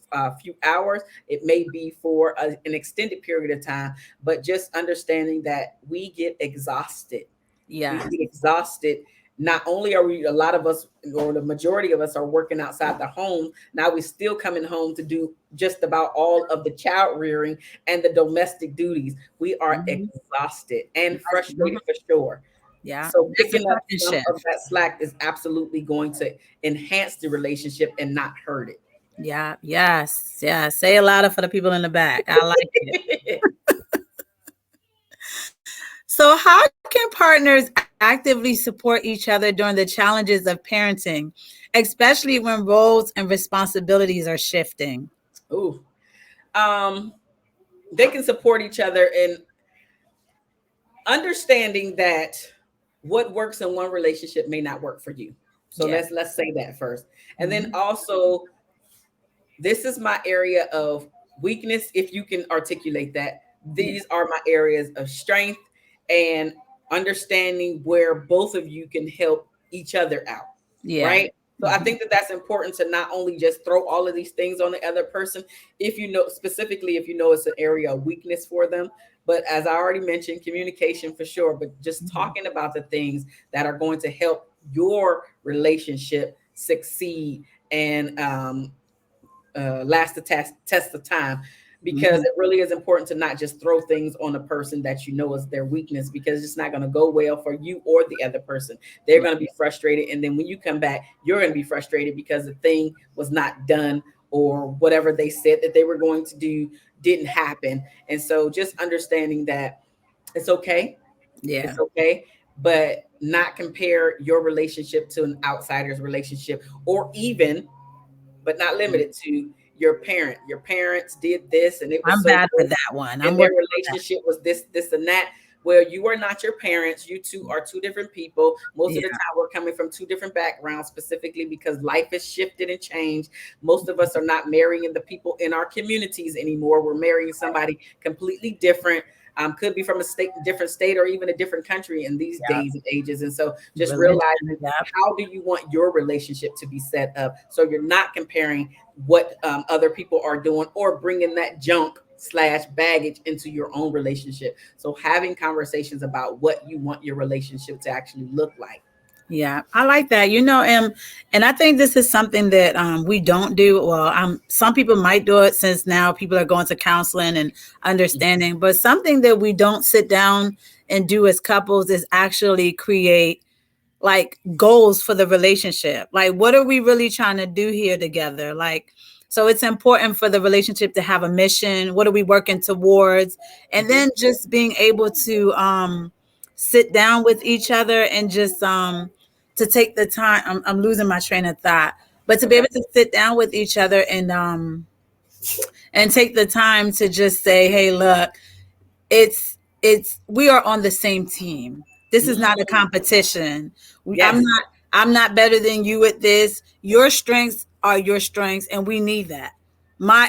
few hours. It may be for an extended period of time, but just understanding that we get exhausted. We Yeah. get exhausted. Not only are we, a lot of us, or the majority of us, are working outside the home. Now we're still coming home to do just about all of the child rearing and the domestic duties. We are Mhm. exhausted and Mhm. frustrated for sure. Yeah. So That's the picking up second some of shift. that slack is absolutely going to enhance the relationship and not hurt Yeah. Yes. Yeah. Say it louder for the people in the back. I like it. it. So, how can partners actively support each other during the challenges of parenting, especially when roles and responsibilities are shifting? Ooh. Um, they can support each other in understanding that what works in one relationship may not work for you. So Yeah. let's say that first. And then Mhm. also, this is my area of weakness. If you can articulate that, Yeah. these are my areas of strength, and understanding where both of you can help each other out, Yeah. right? So I Mhm. think that that's important, to not only just throw all of these things on the other person, if you know specifically, if you know it's an area of weakness for them. But as I already mentioned, communication for sure, but just Mhm. talking about the things that are going to help your relationship succeed and last the test of time, because Mhm. it really is important to not just throw things on a person that you know is their weakness, because it's not going to go well for you or the other person. They're Right. going to be frustrated, and then when you come back, you're going to be frustrated because the thing was not done, or whatever they said that they were going to do didn't happen. And so just understanding that it's okay, Yeah. it's okay, but not compare your relationship to an outsider's relationship, or even, but not limited to, your parent. Your parents did this and it was I'm so bad for good, that one. I'm and their working on that. relationship was this, and that. Well, you are not your parents. You two are two different people. Most of Yeah. the time, we're coming from two different backgrounds, specifically because life has shifted and changed. Most of us are not marrying the people in our communities anymore. We're marrying somebody completely different. Could be from a different state, or even a different country in these Yeah. days and ages. And so, just Religion. realizing, Yep. how do you want your relationship to be set up, so you're not comparing what other people are doing, or bringing that junk slash baggage into your own relationship. So having conversations about what you want your relationship to actually look like. Yeah, I like that. And I think this is something that we don't do. Well, some people might do it since now people are going to counseling and understanding, but something that we don't sit down and do as couples is actually create like goals for the relationship. Like, what are we really trying to do here together? Like, so it's important for the relationship to have a mission. What are we working towards? And Mhm. then just being able to sit down with each other and just to take the time. I'm losing my train of thought, but to be Okay. able to sit down with each other and take the time to just say, hey, look, it's we are on the same team. This is not a competition. Yes. I'm not better than you at this. Your strengths are your strengths, and we need that. My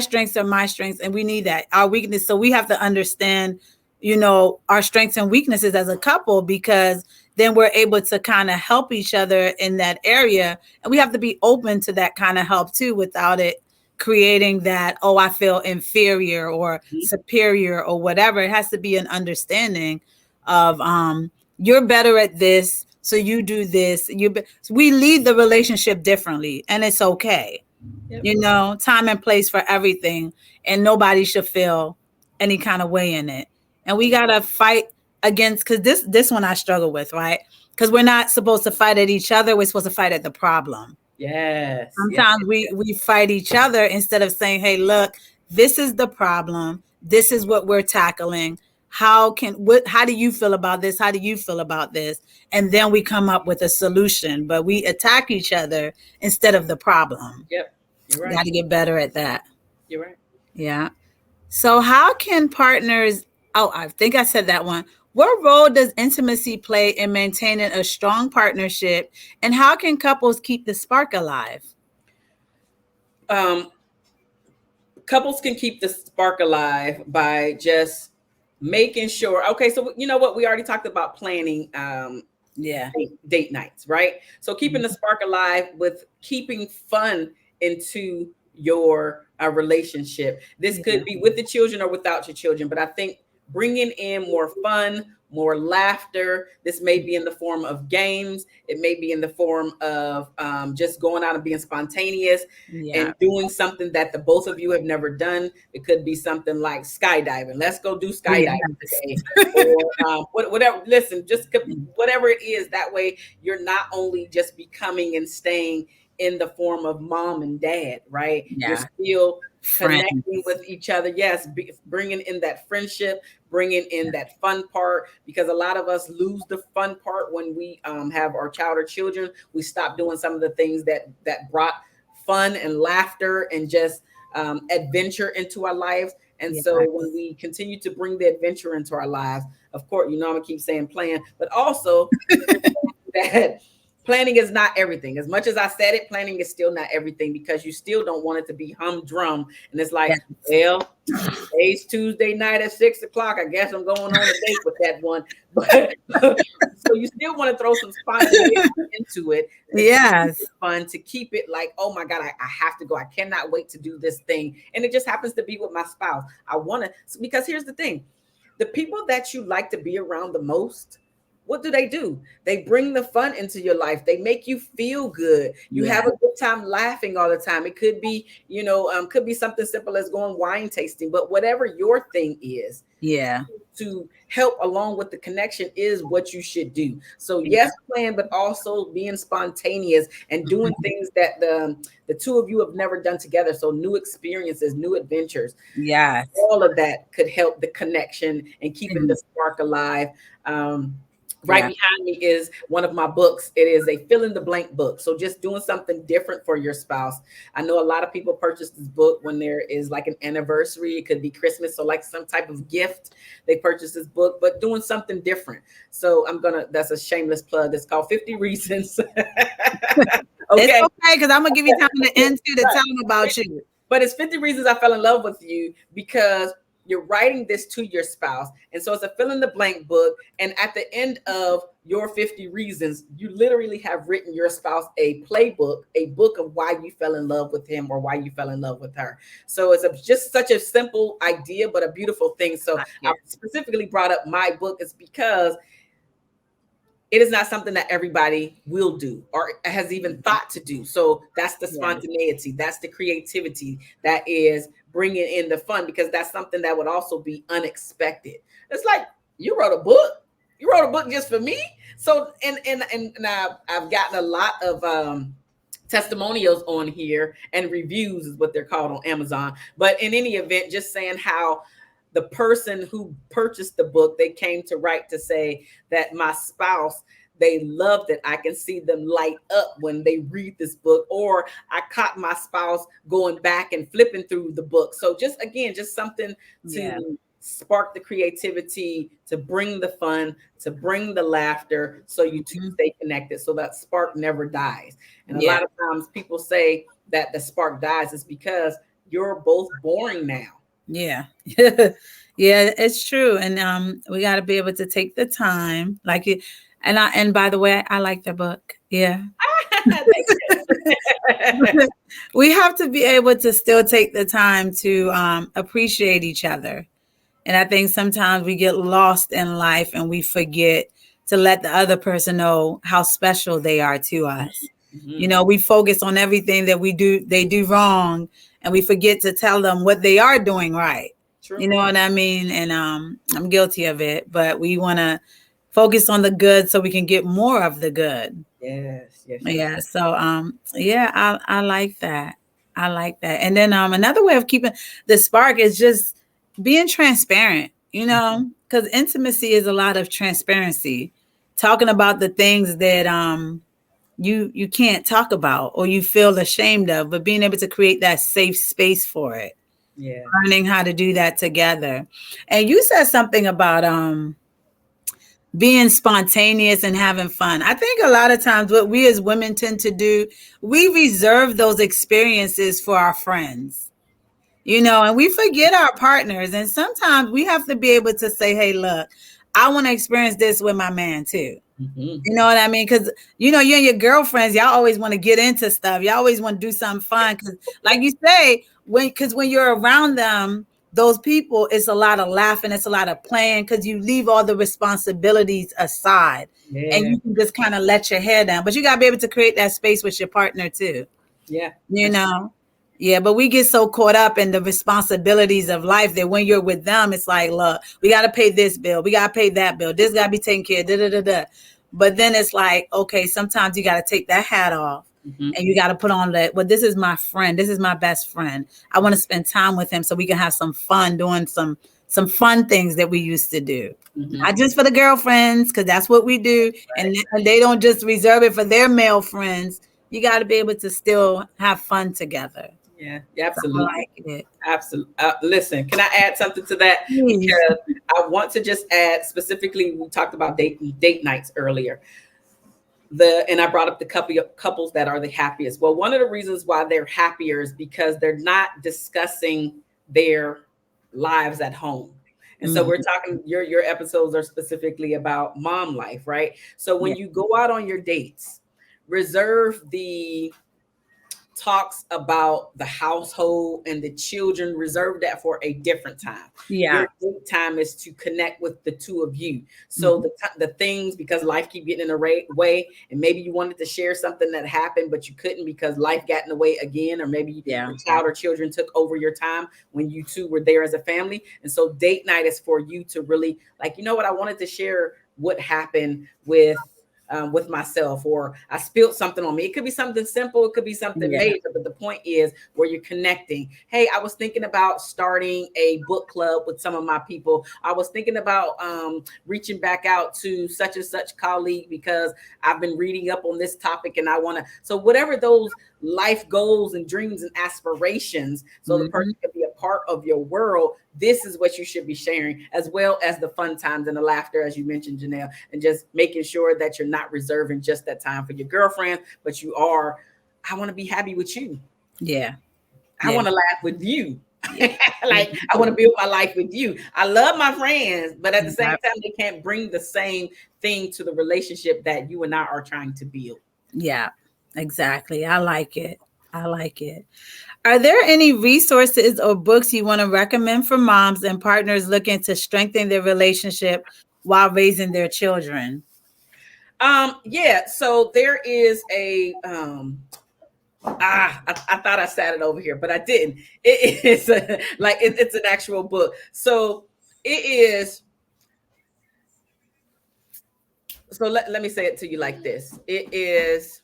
strengths are my strengths, and we need that. Our weakness. So we have to understand, our strengths and weaknesses as a couple, because then we're able to kind of help each other in that area. And we have to be open to that kind of help too, without it creating that, oh, I feel inferior or superior or whatever. It has to be an understanding of you're better at this, so you do this. We lead the relationship differently, and it's okay. Yep. Time and place for everything, and nobody should feel any kind of way in it. And we gotta fight against, because this one I struggle with, right? Because we're not supposed to fight at each other. We're supposed to fight at the problem. Yes. Sometimes we fight each other instead of saying, hey, look, this is the problem. This is what we're tackling. How do you feel about this? How do you feel about this? And then we come up with a solution, but we attack each other instead of the problem. Yep. You're right. Got to get better at that. You're right. Yeah. So how can partners, I think I said that one. What role does intimacy play in maintaining a strong partnership, and how can couples keep the spark alive? Couples can keep the spark alive by just making sure. Okay, so you know what? We already talked about planning date nights, right? So keeping the spark alive with keeping fun into your relationship. This could be with the children or without your children, but I think bringing in more fun, more laughter. This may be in the form of games. It may be in the form of just going out and being spontaneous and doing something that the both of you have never done. It could be something like skydiving. Let's go do skydiving today. Or whatever. Listen, just whatever it is. That way you're not only just becoming and staying in the form of mom and dad, right? You're still connecting with each other. Yes, bringing in that friendship, bringing in that fun part, because a lot of us lose the fun part when we have our child or children. We stop doing some of the things that brought fun and laughter and just adventure into our lives. And so when we continue to bring the adventure into our lives, of course, I'm gonna keep saying plan, but also that planning is not everything. As much as I said it, planning is still not everything, because you still don't want it to be humdrum. And it's like, well, today's Tuesday night at 6:00. I guess I'm going on a date with that one. But so you still want to throw some spontaneity into it. Yes. It's fun to keep it like, oh my God, I have to go. I cannot wait to do this thing. And it just happens to be with my spouse. I want to, because here's the thing. The people that you like to be around the most, what do? They bring the fun into your life. They make you feel good. You have a good time laughing all the time. It could be, could be something simple as going wine tasting, but whatever your thing is, to help along with the connection is what you should do. So yes, plan, but also being spontaneous and doing things that the two of you have never done together. So new experiences, new adventures. Yes. All of that could help the connection and keeping the spark alive. Right behind me is one of my books. It is a fill in the blank book. So just doing something different for your spouse. I know a lot of people purchase this book when there is like an anniversary. It could be Christmas. So like some type of gift, they purchase this book, but doing something different. So that's a shameless plug. It's called 50 Reasons. Okay. It's okay, because I'm going to give you time to end to tell them about you. But it's 50 Reasons I Fell in Love with You, because you're writing this to your spouse. And so it's a fill in the blank book. And at the end of your 50 reasons, you literally have written your spouse a playbook, a book of why you fell in love with him or why you fell in love with her. So it's just such a simple idea, but a beautiful thing. So I specifically brought up my book is because it is not something that everybody will do or has even thought to do. So that's the spontaneity. That's the creativity. That is bringing in the fun, because that's something that would also be unexpected. It's like, you wrote a book. You wrote a book just for me. So, and I've gotten a lot of testimonials on here, and reviews is what they're called on Amazon. But in any event, just saying how the person who purchased the book, they came to write to say that my spouse, they loved it. I can see them light up when they read this book, or I caught my spouse going back and flipping through the book. So just something to spark the creativity, to bring the fun, to bring the laughter, so you two stay connected, so that spark never dies. And a lot of times people say that the spark dies is because you're both boring now. Yeah. Yeah, it's true. And we got to be able to take the time like you. And by the way, I like the book. Yeah. We have to be able to still take the time to appreciate each other. And I think sometimes we get lost in life and we forget to let the other person know how special they are to us. You know, we focus on everything that they do wrong, and we forget to tell them what they are doing right. True. You know what I mean? And I'm guilty of it, but we want to focus on the good so we can get more of the good. Yes. Yeah. So I like that. I like that. And then another way of keeping the spark is just being transparent, you know, because intimacy is a lot of transparency, talking about the things that you can't talk about or you feel ashamed of, but being able to create that safe space for it. Yeah. Learning how to do that together. And you said something about being spontaneous and having fun. I think a lot of times what we as women tend to do, we reserve those experiences for our friends, you know, and we forget our partners. And sometimes we have to be able to say, hey, look, I want to experience this with my man too. You know what I mean? Because, you know, you and your girlfriends, y'all always want to get into stuff. Y'all always want to do something fun. Because like you say, when you're around them, those people, it's a lot of laughing. It's a lot of playing because you leave all the responsibilities aside. And you can just kind of let your hair down. But you got to be able to create that space with your partner too. Yeah. You know? Yeah, but we get so caught up in the responsibilities of life that when you're with them, it's like, look, we got to pay this bill. We got to pay that bill. This got to be taken care of. Da, da, da, da. But then it's like, okay, sometimes you got to take that hat off and you got to put on that. Well, this is my friend. This is my best friend. I want to spend time with him so we can have some fun doing some fun things that we used to do. Not just for the girlfriends, because that's what we do. Right. And they don't just reserve it for their male friends. You got to be able to still have fun together. Yeah, absolutely. I like it. Absolutely. Listen, can I add something to that? Please. Because I want to just add specifically, we talked about date nights earlier. And I brought up the couples that are the happiest. Well, one of the reasons why they're happier is because they're not discussing their lives at home. And so we're talking, your episodes are specifically about mom life, right? So when you go out on your dates, reserve the talks about the household and the children, reserve that for a different time. Your date time is to connect with the two of you. So the things, because life keep getting in the way, and maybe you wanted to share something that happened, but you couldn't because life got in the way again, or maybe your child or children took over your time when you two were there as a family. And so date night is for you to really, like, you know what, I wanted to share what happened with myself, or I spilled something on me. It could be something simple. It could be something major, but the point is where you're connecting. Hey, I was thinking about starting a book club with some of my people. I was thinking about reaching back out to such and such colleague because I've been reading up on this topic and I want to. So whatever those life goals and dreams and aspirations, so the person can be a part of your world, this is what you should be sharing, as well as the fun times and the laughter, as you mentioned, Janelle, and just making sure that you're not reserving just that time for your girlfriend, but you are, I want to be happy with you. I want to laugh with you. Like, I want to build my life with you. I love my friends, but at the same time, they can't bring the same thing to the relationship that you and I are trying to build. Yeah, exactly. I like it. I like it. Are there any resources or books you want to recommend for moms and partners looking to strengthen their relationship while raising their children? Yeah, so there is a I thought I sat it over here, but I didn't. It is it's an actual book. So it is. So let me say it to you like this. It is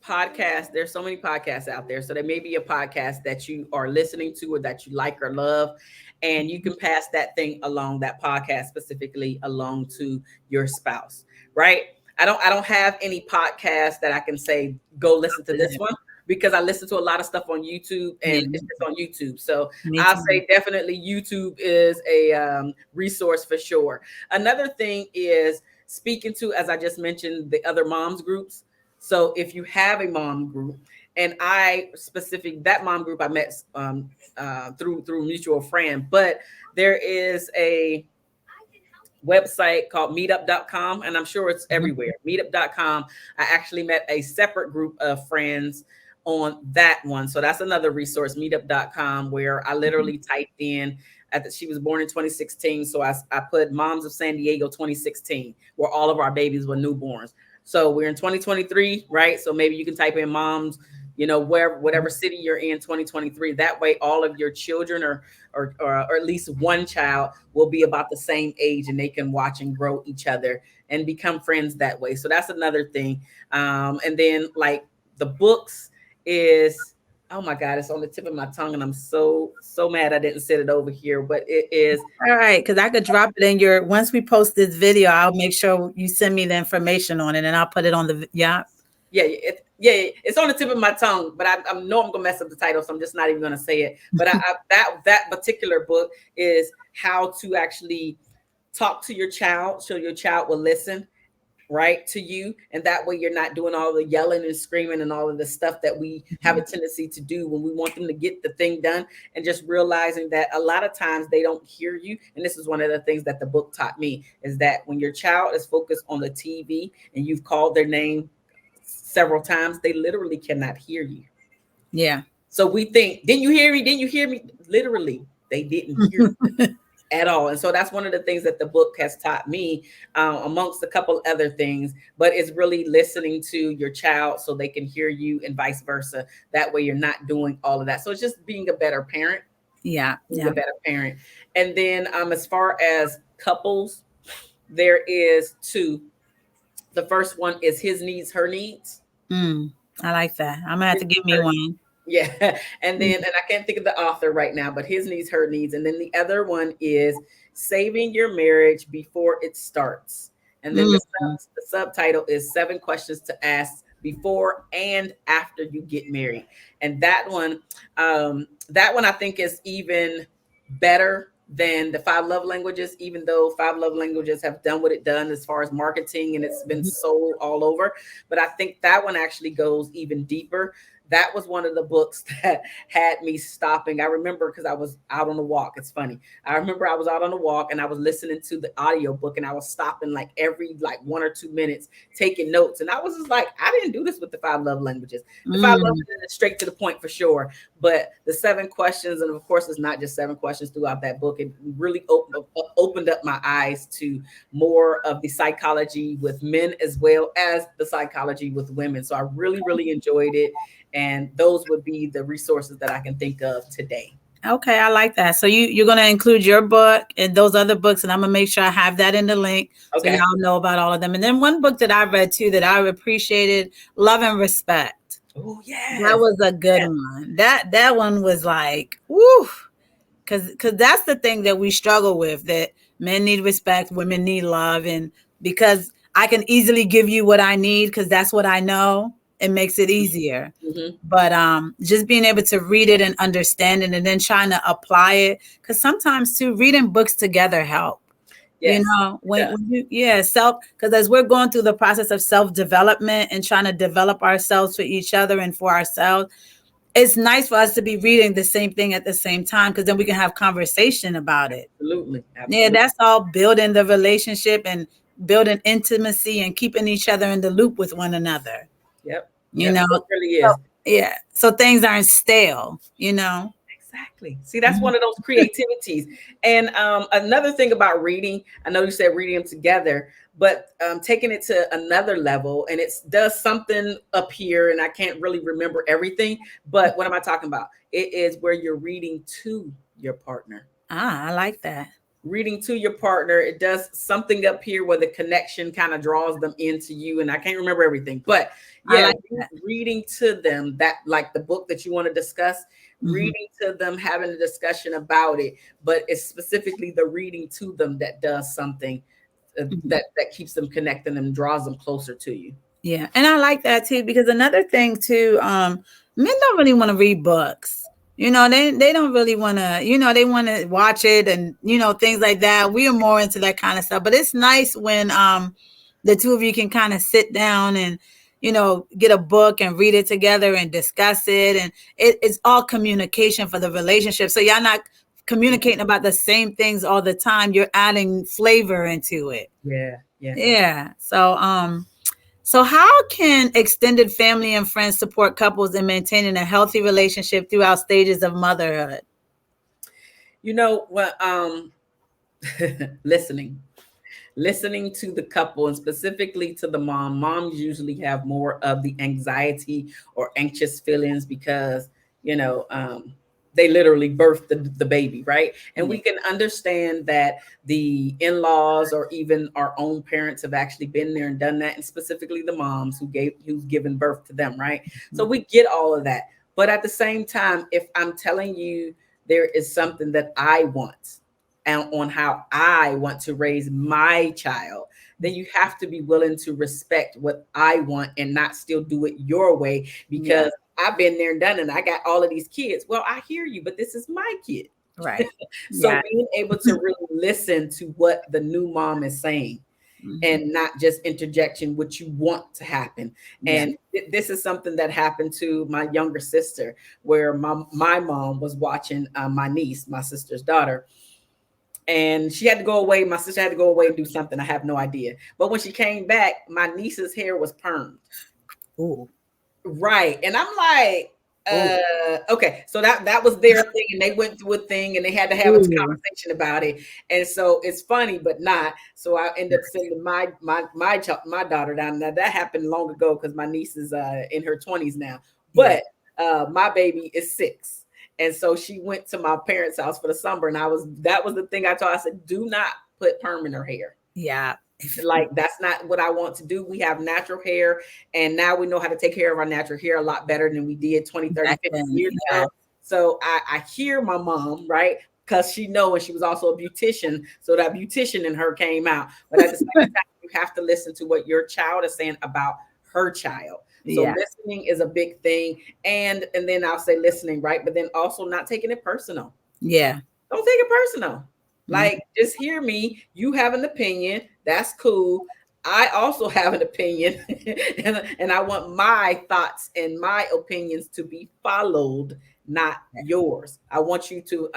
podcast. There's so many podcasts out there. So there may be a podcast that you are listening to or that you like or love, and you can pass that thing along, that podcast specifically, along to your spouse, right? I don't have any podcast that I can say, go listen to this one. because I listen to a lot of stuff on YouTube, and Yeah, it's just on YouTube. So me I'll too. say definitely YouTube is a resource for sure. Another thing is speaking to, as I just mentioned, the other moms groups. So if you have a mom group, and that mom group I met through mutual friend, but there is a website called meetup.com, and I'm sure it's everywhere. Meetup.com. I actually met a separate group of friends on that one. So that's another resource, meetup.com, where I literally typed in she was born in 2016. So I put Moms of San Diego 2016, where all of our babies were newborns. So we're in 2023, right? So maybe you can type in moms, whatever city you're in, 2023. That way all of your children or at least one child will be about the same age, and they can watch and grow each other and become friends that way. So that's another thing. And then like the books is, oh my God, it's on the tip of my tongue, and I'm so mad I didn't set it over here, but it is. All right, because I could drop it in once we post this video, I'll make sure you send me the information on it and I'll put it on the, yeah. Yeah, it's on the tip of my tongue, but I know I'm gonna mess up the title, so I'm just not even gonna say it. But that particular book is how to actually talk to your child, so your child will listen right to you, and that way you're not doing all the yelling and screaming and all of the stuff that we have a tendency to do when we want them to get the thing done, and just realizing that a lot of times they don't hear you. And this is one of the things that the book taught me, is that when your child is focused on the TV and you've called their name several times, they literally cannot hear you. Yeah. So we think, didn't you hear me? Didn't you hear me? Literally, they didn't hear you at all. And so that's one of the things that the book has taught me, amongst a couple other things. But it's really listening to your child so they can hear you, and vice versa. That way you're not doing all of that. So it's just being a better parent. Yeah. Being a better parent. And then as far as couples, there is two. The first one is his needs, her needs. I like that. I'm gonna have to give me one. Yeah. And I can't think of the author right now, but his needs, her needs. And then the other one is saving your marriage before it starts. And then the subtitle is 7 questions to ask before and after you get married. And that one I think is even better than the 5 love languages, even though 5 love languages have done what it done as far as marketing, and it's been sold all over. But I think that one actually goes even deeper. That was one of the books that had me stopping. I remember, because I was out on a walk. It's funny. I remember I was out on a walk and I was listening to the audio book, and I was stopping like every 1 or 2 minutes, taking notes. And I was just like, I didn't do this with the 5 love languages. The 5 love languages is straight to the point for sure. But the 7 questions, and of course, it's not just 7 questions throughout that book. It really opened up my eyes to more of the psychology with men as well as the psychology with women. So I really, really enjoyed it. And those would be the resources that I can think of today. Okay, I like that. So you're going to include your book and those other books, and I'm going to make sure I have that in the link, so y'all know about all of them. And then one book that I read too that I appreciated, Love and Respect. Oh, yeah. That was a good one. That one was like, woo. Because that's the thing that we struggle with, that men need respect, women need love. And because I can easily give you what I need because that's what I know, it makes it easier. But just being able to read it and understand it, and then trying to apply it, because sometimes too, reading books together help. Yes, when you because as we're going through the process of self-development and trying to develop ourselves for each other and for ourselves, it's nice for us to be reading the same thing at the same time, because then we can have conversation about it. Absolutely. Yeah, that's all building the relationship and building intimacy and keeping each other in the loop with one another. Yep. You know, it really is. So things aren't stale, Exactly. See, that's one of those creativities. And another thing about reading, I know you said reading them together, but taking it to another level, and it does something up here, and I can't really remember everything, but what am I talking about? It is where you're reading to your partner. I like that. Reading to your partner, it does something up here where the connection kind of draws them into you, and I can't remember everything, but reading to them, that like the book that you want to discuss, reading to them, having a discussion about it, but it's specifically the reading to them that does something that keeps them connected and draws them closer to you. Yeah, and I like that too, because another thing too, Men don't really want to read books. They don't really want to, they want to watch it and, things like that. We are more into that kind of stuff. But it's nice when the two of you can kind of sit down and, get a book and read it together and discuss it. And it's all communication for the relationship. So y'all not communicating about the same things all the time. You're adding flavor into it. Yeah. Yeah. So how can extended family and friends support couples in maintaining a healthy relationship throughout stages of motherhood? Listening to the couple, and specifically to the mom. Moms usually have more of the anxiety or anxious feelings because, you know, they literally birthed the baby, right? And we can understand that the in-laws or even our own parents have actually been there and done that, and specifically the moms who's given birth to them, right? So we get all of that. But at the same time, if I'm telling you there is something that I want and on how I want to raise my child, then you have to be willing to respect what I want and not still do it your way because I've been there and done it. And I got all of these kids. Well, I hear you, but this is my kid. Right. So being able to really listen to what the new mom is saying and not just interjection what you want to happen. And this is something that happened to my younger sister, where my mom was watching my niece, my sister's daughter. And she had to go away. My sister had to go away and do something. I have no idea. But when she came back, my niece's hair was permed. Ooh. Right. And I'm like, okay. So that was their thing, and they went through a thing, and they had to have a conversation about it. And so it's funny, but not. So I ended up sending my daughter down. Now that happened long ago because my niece is in her 20s now. But my baby is 6. And so she went to my parents' house for the summer, and that was the thing I told her. I said, do not put perm in her hair. Yeah. Like, that's not what I want to do. We have natural hair, and now we know how to take care of our natural hair a lot better than we did 20, 30, 50 years ago. So I hear my mom, right? Because she knows, and she was also a beautician. So that beautician in her came out. But at the same time, you have to listen to what your child is saying about her child. So listening is a big thing. And then I'll say listening, right? But then also not taking it personal. Yeah. Don't take it personal. Like, just hear me. You have an opinion. That's cool. I also have an opinion. and I want my thoughts and my opinions to be followed, not yours. I want you to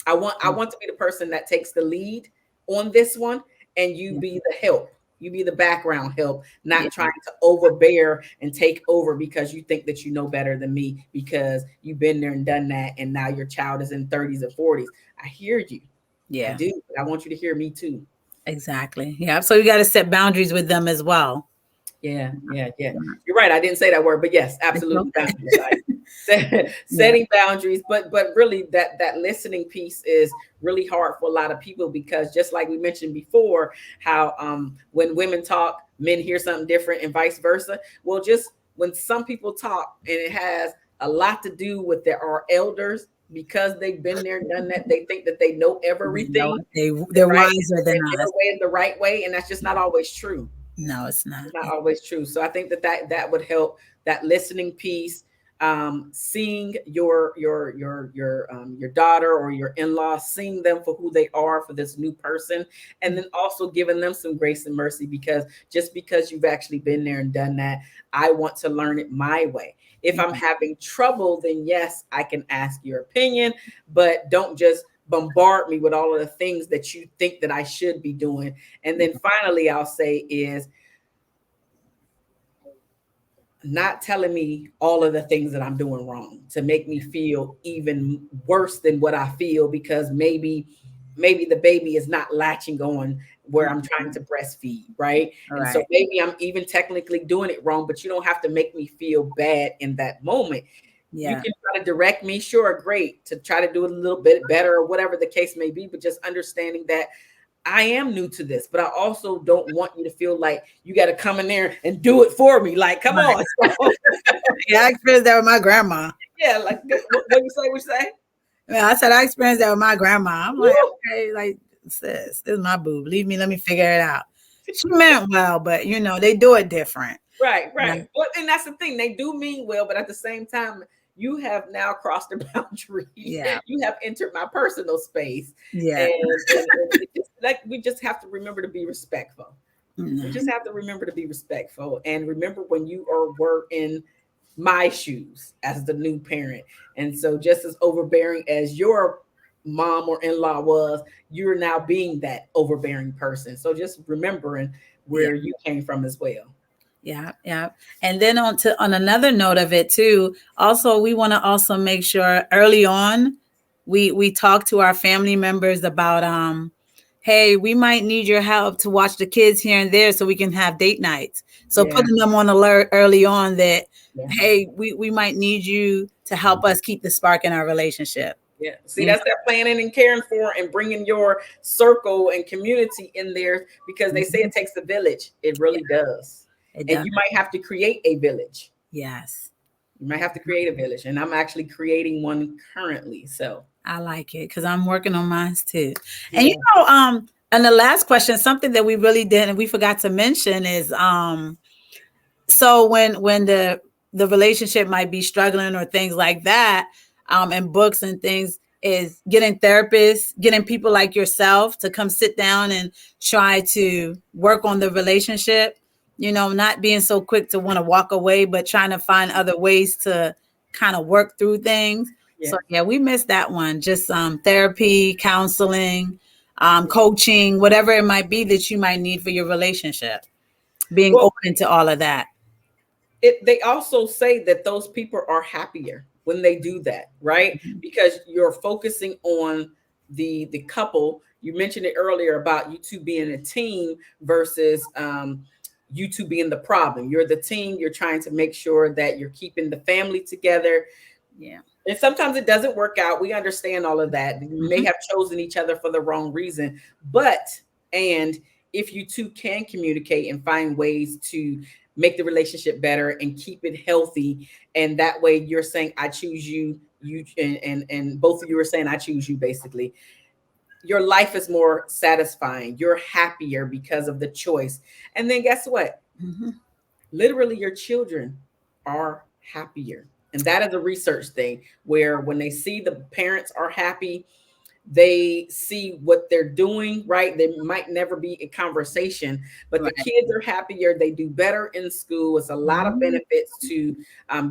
I want to be the person that takes the lead on this one, and you be the help. You be the background help, not trying to overbear and take over because you think that you know better than me because you've been there and done that, and now your child is in 30s and 40s. I hear you. Yeah. I do, but I want you to hear me too. Exactly. Yeah. So you got to set boundaries with them as well. Yeah. You're right. I didn't say that word, but yes, absolutely. Boundaries. Setting boundaries, but really that listening piece is really hard for a lot of people because just like we mentioned before, how when women talk, men hear something different and vice versa. Well, just when some people talk and it has a lot to do with our elders, because they've been there, done that, they think that they know everything. They're wiser than us. Way the right way, and that's just not always true. No, it's not. It's not always true. So I think that would help, that listening piece, seeing your daughter or your in-law, seeing them for who they are, for this new person, and then also giving them some grace and mercy because just because you've actually been there and done that, I want to learn it my way. If I'm having trouble, then yes, I can ask your opinion, but don't just bombard me with all of the things that you think that I should be doing. And then finally, I'll say is not telling me all of the things that I'm doing wrong to make me feel even worse than what I feel because maybe the baby is not latching on where I'm trying to breastfeed, right? And so maybe I'm even technically doing it wrong, but you don't have to make me feel bad in that moment. You can try to direct me, sure, great, to try to do it a little bit better or whatever the case may be, but just understanding that I am new to this, but I also don't want you to feel like you got to come in there and do it for me. Like, come on. I experienced that with my grandma. Yeah, like what you say? What you say? Yeah, I said I experienced that with my grandma. I'm like, okay, like sis, this is my boob. Leave me, let me figure it out. She meant well, but they do it different. Right, Yeah. right. Well, and that's the thing. They do mean well, but at the same time, you have now crossed the boundaries. Yeah. You have entered my personal space, Yeah. and it just, like, we just have to remember to be respectful. We Mhm. just have to remember to be respectful and remember when you were in my shoes as the new parent. And so, just as overbearing as your mom or in-law was, you're now being that overbearing person. So just remembering Yeah. where you came from as well. Yeah, yeah. And then on another note of it too, also we want to also make sure early on we talk to our family members about hey, we might need your help to watch the kids here and there so we can have date nights. So Yeah, putting them on alert early on that yeah, hey, we might need you to help us keep the spark in our relationship. yeah. See, You that's that planning and caring for and bringing your circle and community in there, because know? they say it takes a village. It Yeah, really does. it And does. you might have to create a village. Yes. You might have to create a village. And I'm actually creating one currently. So, I like it because I'm working on mine too. And yeah. and the last question, something that we really didn't, we forgot to mention is so when the relationship might be struggling or things like that, and books and things, is getting therapists, getting people like yourself to come sit down and try to work on the relationship, not being so quick to want to walk away, but trying to find other ways to kind of work through things. Yeah. So yeah, we missed that one. Just therapy, counseling, coaching, whatever it might be that you might need for your relationship, being Well, open to all of that. they also say that those people are happier when they do that, right? Mhm. Because you're focusing on the couple. You mentioned it earlier about you two being a team versus you two being the problem. You're the team. You're trying to make sure that you're keeping the family together. Yeah. And sometimes it doesn't work out. We understand all of that. You may Mhm. have chosen each other for the wrong reason, but and if you two can communicate and find ways to make the relationship better and keep it healthy, and that way you're saying I choose you, you and both of you are saying I choose you, basically your life is more satisfying. You're happier because of the choice. And then guess what? Mhm. Literally your children are happier. And that is a research thing where when they see the parents are happy, they see what they're doing, right? There might never be a conversation, but the Right. kids are happier. They do better in school. It's a lot of Mhm. benefits to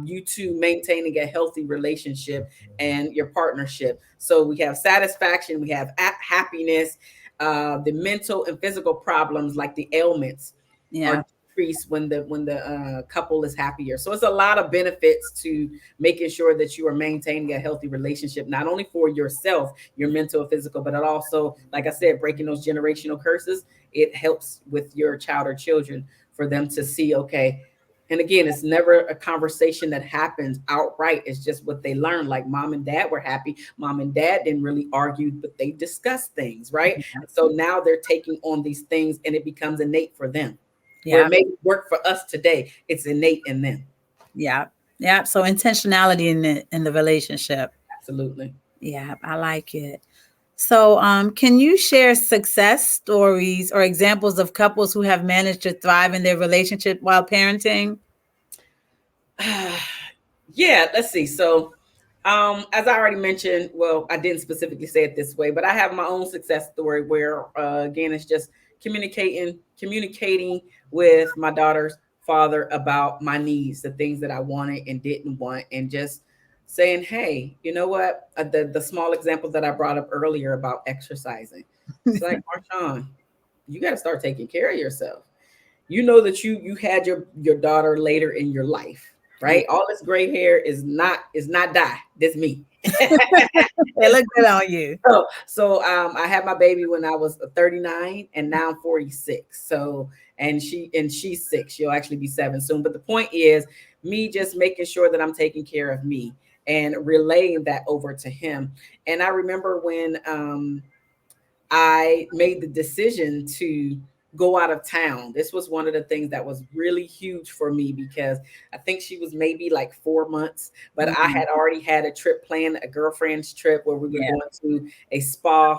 you two maintaining a healthy relationship and your partnership. So we have satisfaction, we have happiness, the mental and physical problems like the ailments Yeah. are decreased when the couple is happier. So it's a lot of benefits to making sure that you are maintaining a healthy relationship, not only for yourself, your mental and physical, but it also, like I said, breaking those generational curses. It helps with your child or children for them to see, okay. And again, it's never a conversation that happens outright. It's just what they learn. Like mom and dad were happy. Mom and dad didn't really argue, but they discussed things, right? And so now they're taking on these things and it becomes innate for them. Where Yeah. it may work for us today, it's innate in them. Yeah. Yeah. So intentionality in the relationship. Absolutely. Yeah, I like it. So, can you share success stories or examples of couples who have managed to thrive in their relationship while parenting? Yeah, let's see. So, as I already mentioned, well, I didn't specifically say it this way, but I have my own success story where, again, it's just communicating with my daughter's father about my needs, the things that I wanted and didn't want, and just saying, "Hey, you know what?" The small example that I brought up earlier about exercising. It's like, Marshaun, you got to start taking care of yourself. You know that you had your daughter later in your life, Yeah. right? All this gray hair is not dye. This me. They look good on you. So I had my baby when I was 39 and now I'm 46. So and she's 6. She'll actually be 7 soon. But the point is me just making sure that I'm taking care of me and relaying that over to him. And I remember when I made the decision to go out of town. This was one of the things that was really huge for me because I think she was maybe like 4 months, but I Mhm. had already had a trip planned, a girlfriend's trip where we were Yeah. going to a spa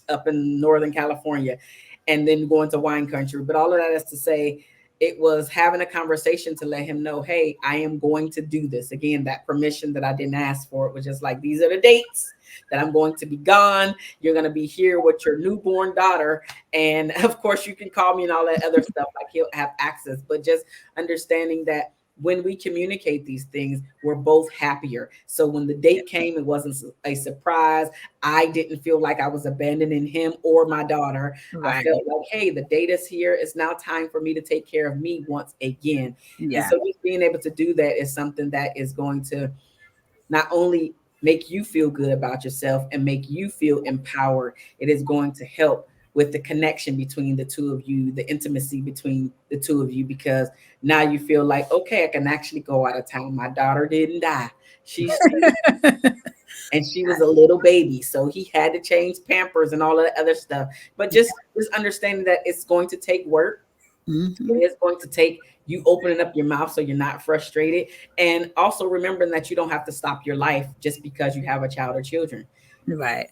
up in Northern California and then going to wine country. But all of that is to say, it was having a conversation to let him know, hey, I am going to do this. Again, that permission that I didn't ask for. It was just like, these are the dates that I'm going to be gone. You're going to be here with your newborn daughter. And of course, you can call me and all that other stuff. Like, he'll have access. But just understanding that when we communicate these things, we're both happier. So when the date came, it wasn't a surprise. I didn't feel like I was abandoning him or my daughter. I Right. felt like, hey, the date is here. It's now time for me to take care of me once again. And Yeah. so just being able to do that is something that is going to not only make you feel good about yourself and make you feel empowered, it is going to help with the connection between the two of you, the intimacy between the two of you, because now you feel like, okay, I can actually go out of town. My daughter didn't die. She's still, and she was a little baby. So he had to change pampers and all of the other stuff. But just understanding that it's going to take work. It Mm-hmm. is going to take you opening up your mouth so you're not frustrated. And also remembering that you don't have to stop your life just because you have a child or children. Right.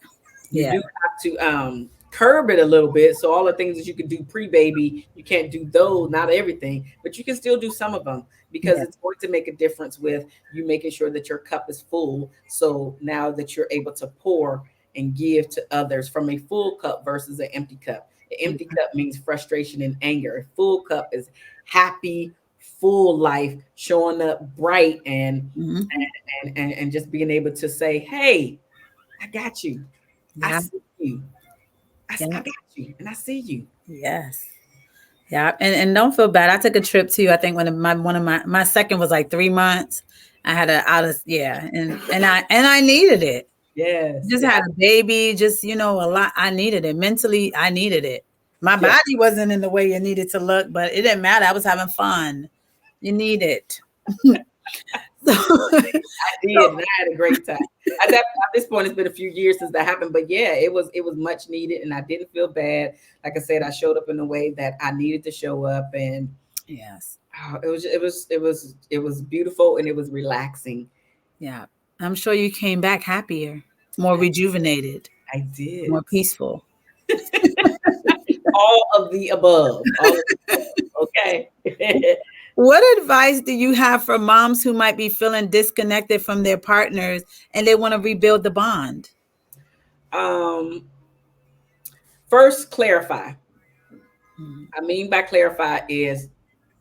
You Yeah. do have to curb it a little bit. So all the things that you could do pre-baby, you can't do those, not everything, but you can still do some of them, because Yeah. it's going to make a difference with you making sure that your cup is full. So now that you're able to pour and give to others from a full cup versus an empty cup. An empty cup means frustration and anger. A full cup is happy, full life, showing up bright, Mm-hmm. and just being able to say, hey, I got you. I Yeah. see you. I Yeah. got you, and I see you. Yes. Yeah. And don't feel bad. I took a trip too. I think when my second was like 3 months. I had a out of yeah, and I needed it. Yes, Just yeah, had a baby, just a lot. I needed it mentally. I needed it. My yeah. body wasn't in the way it needed to look, but it didn't matter. I was having fun. You need it. so, I did, and I had a great time. At this point, it's been a few years since that happened, but yeah, it was much needed, and I didn't feel bad. Like I said, I showed up in the way that I needed to show up, and yes, it was beautiful, and it was relaxing. yeah. I'm sure you came back happier, more I, rejuvenated, I did more peaceful. all of the above, all of the above. Okay. What advice do you have for moms who might be feeling disconnected from their partners and they want to rebuild the bond? um, First, clarify. Mhm. I mean by clarify is,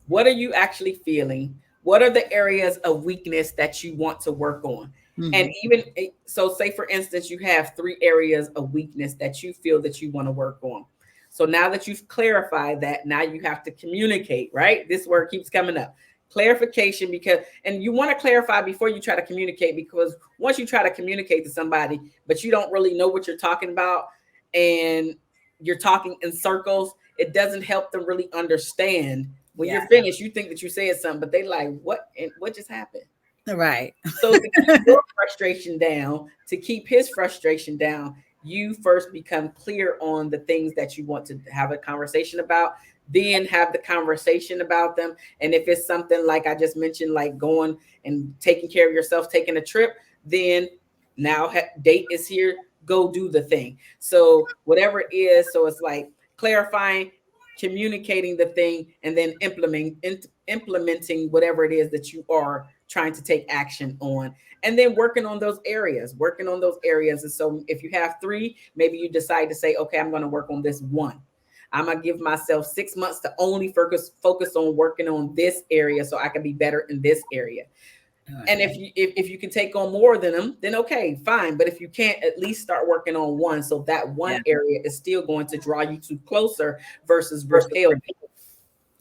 what are you actually feeling? What are the areas of weakness that you want to work on? And Mhm. even so, say for instance, you have 3 areas of weakness that you feel that you want to work on. So now that you've clarified that, now you have to communicate, right? This word keeps coming up. Clarification, because, and you want to clarify before you try to communicate, because once you try to communicate to somebody, but you don't really know what you're talking about, and you're talking in circles, it doesn't help them really understand. When Yeah. you're finished, you think that you said something, but they like, what? And what just happened? Right. So to keep your frustration down, to keep his frustration down, you first become clear on the things that you want to have a conversation about, then have the conversation about them. And if it's something like I just mentioned, like going and taking care of yourself, taking a trip, then now date is here, go do the thing. So whatever it is, so it's like clarifying, communicating the thing, and then implementing whatever it is that you are trying to take action on, and then working on those areas. And so if you have 3, maybe you decide to say, okay, I'm going to work on this one. I'm going to give myself 6 months to only focus on working on this area so I can be better in this area. And if you can take on more than them, then okay, fine. But if you can't, at least start working on one, so that one Yeah. area is still going to draw you to closer versus Versus repel.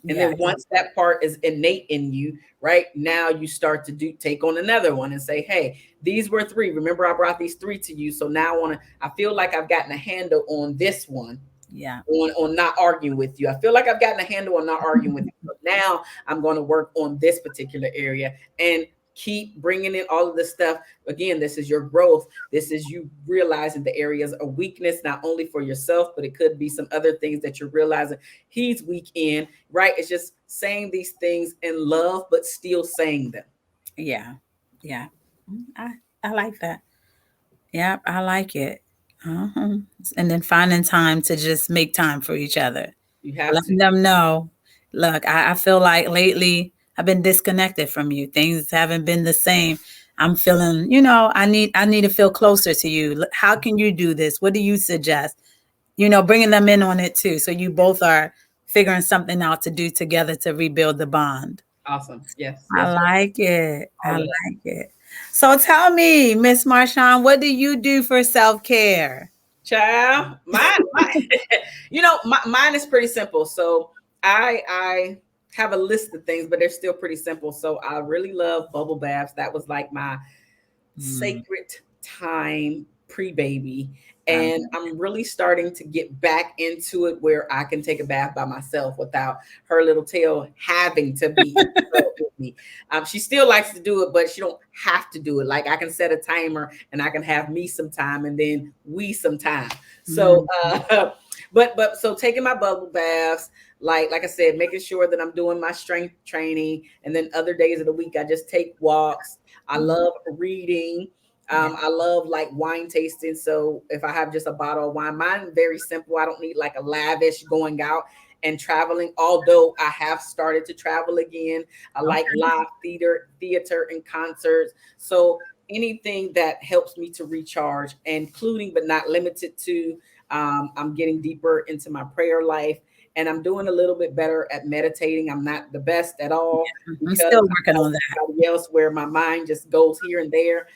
And yeah. then once that part is innate in you, right, now you start to take on another one and say, hey, these were 3. Remember, I brought these 3 to you. So now I feel like I've gotten a handle on this one, Yeah. on not arguing with you. I feel like I've gotten a handle on not arguing with you. But now I'm going to work on this particular area, and keep bringing in all of this stuff. Again, this is your growth. This is you realizing the areas of weakness, not only for yourself, but it could be some other things that you're realizing he's weak in, right? It's just saying these things in love, but still saying them. Yeah. Yeah. I like that. Yeah, I like it. Uh-huh. And then finding time to just make time for each other. You have to. Letting them know. Look, I feel like lately I've been disconnected from you. Things haven't been the same. I'm feeling, I need to feel closer to you. How can you do this? What do you suggest? Bringing them in on it too. So you both are figuring something out to do together to rebuild the bond. Awesome. Yes, I yes. like it. I All of that. like it. So tell me, Miss Marshaun, what do you do for self-care? Child, mine is pretty simple. So I have a list of things, but they're still pretty simple. So I really love bubble baths. That was like my Mm, sacred time pre-baby. I And I'm really starting to get back into it where I can take a bath by myself without her little tail having to be in the tub with me. She still likes to do it, but she don't have to do it. Like I can set a timer and I can have me some time and then we some time. So mm, but so taking my bubble baths, like I said, making sure that I'm doing my strength training, and then other days of the week I just take walks. I love reading. yeah. I love like wine tasting. So if I have just a bottle of wine, mine very simple. I don't need like a lavish going out and traveling. Although I have started to travel again. I like Okay. live theater and concerts. So anything that helps me to recharge, including but not limited to, I'm getting deeper into my prayer life, and I'm doing a little bit better at meditating. I'm not the best at all I'm because still I'm working like on that. everybody else where my mind just goes here and there.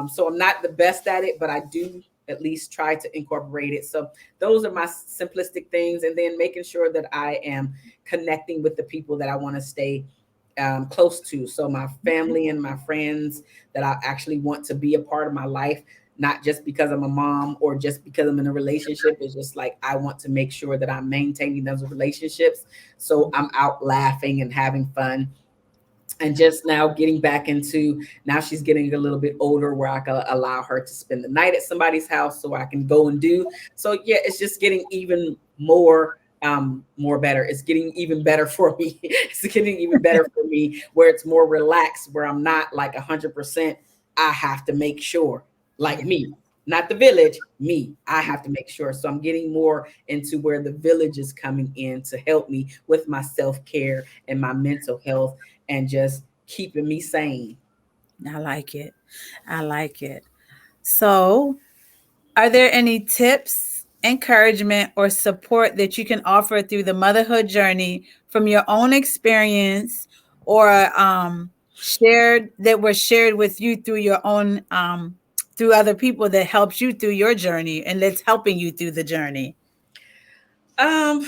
So I'm not the best at it, but I do at least try to incorporate it. So those are my simplistic things. And then making sure that I am connecting with the people that I want to stay close to. So my family and my friends that I actually want to be a part of my life, not just because I'm a mom or just because I'm in a relationship. It's just like I want to make sure that I'm maintaining those relationships. So I'm out laughing and having fun, and just now getting back into, now she's getting a little bit older where I can allow her to spend the night at somebody's house so I can go and do. So yeah, it's just getting even more better. It's getting even better for me. It's getting even better for me where it's more relaxed, where I'm not like 100%. I have to make sure, like me, not the village, me. I have to make sure. So I'm getting more into where the village is coming in to help me with my self-care and my mental health and just keeping me sane. I like it. I like it. So, are there any tips, encouragement, or support that you can offer through the motherhood journey from your own experience, or shared with you through your own through other people that helps you through your journey and that's helping you through the journey? Um,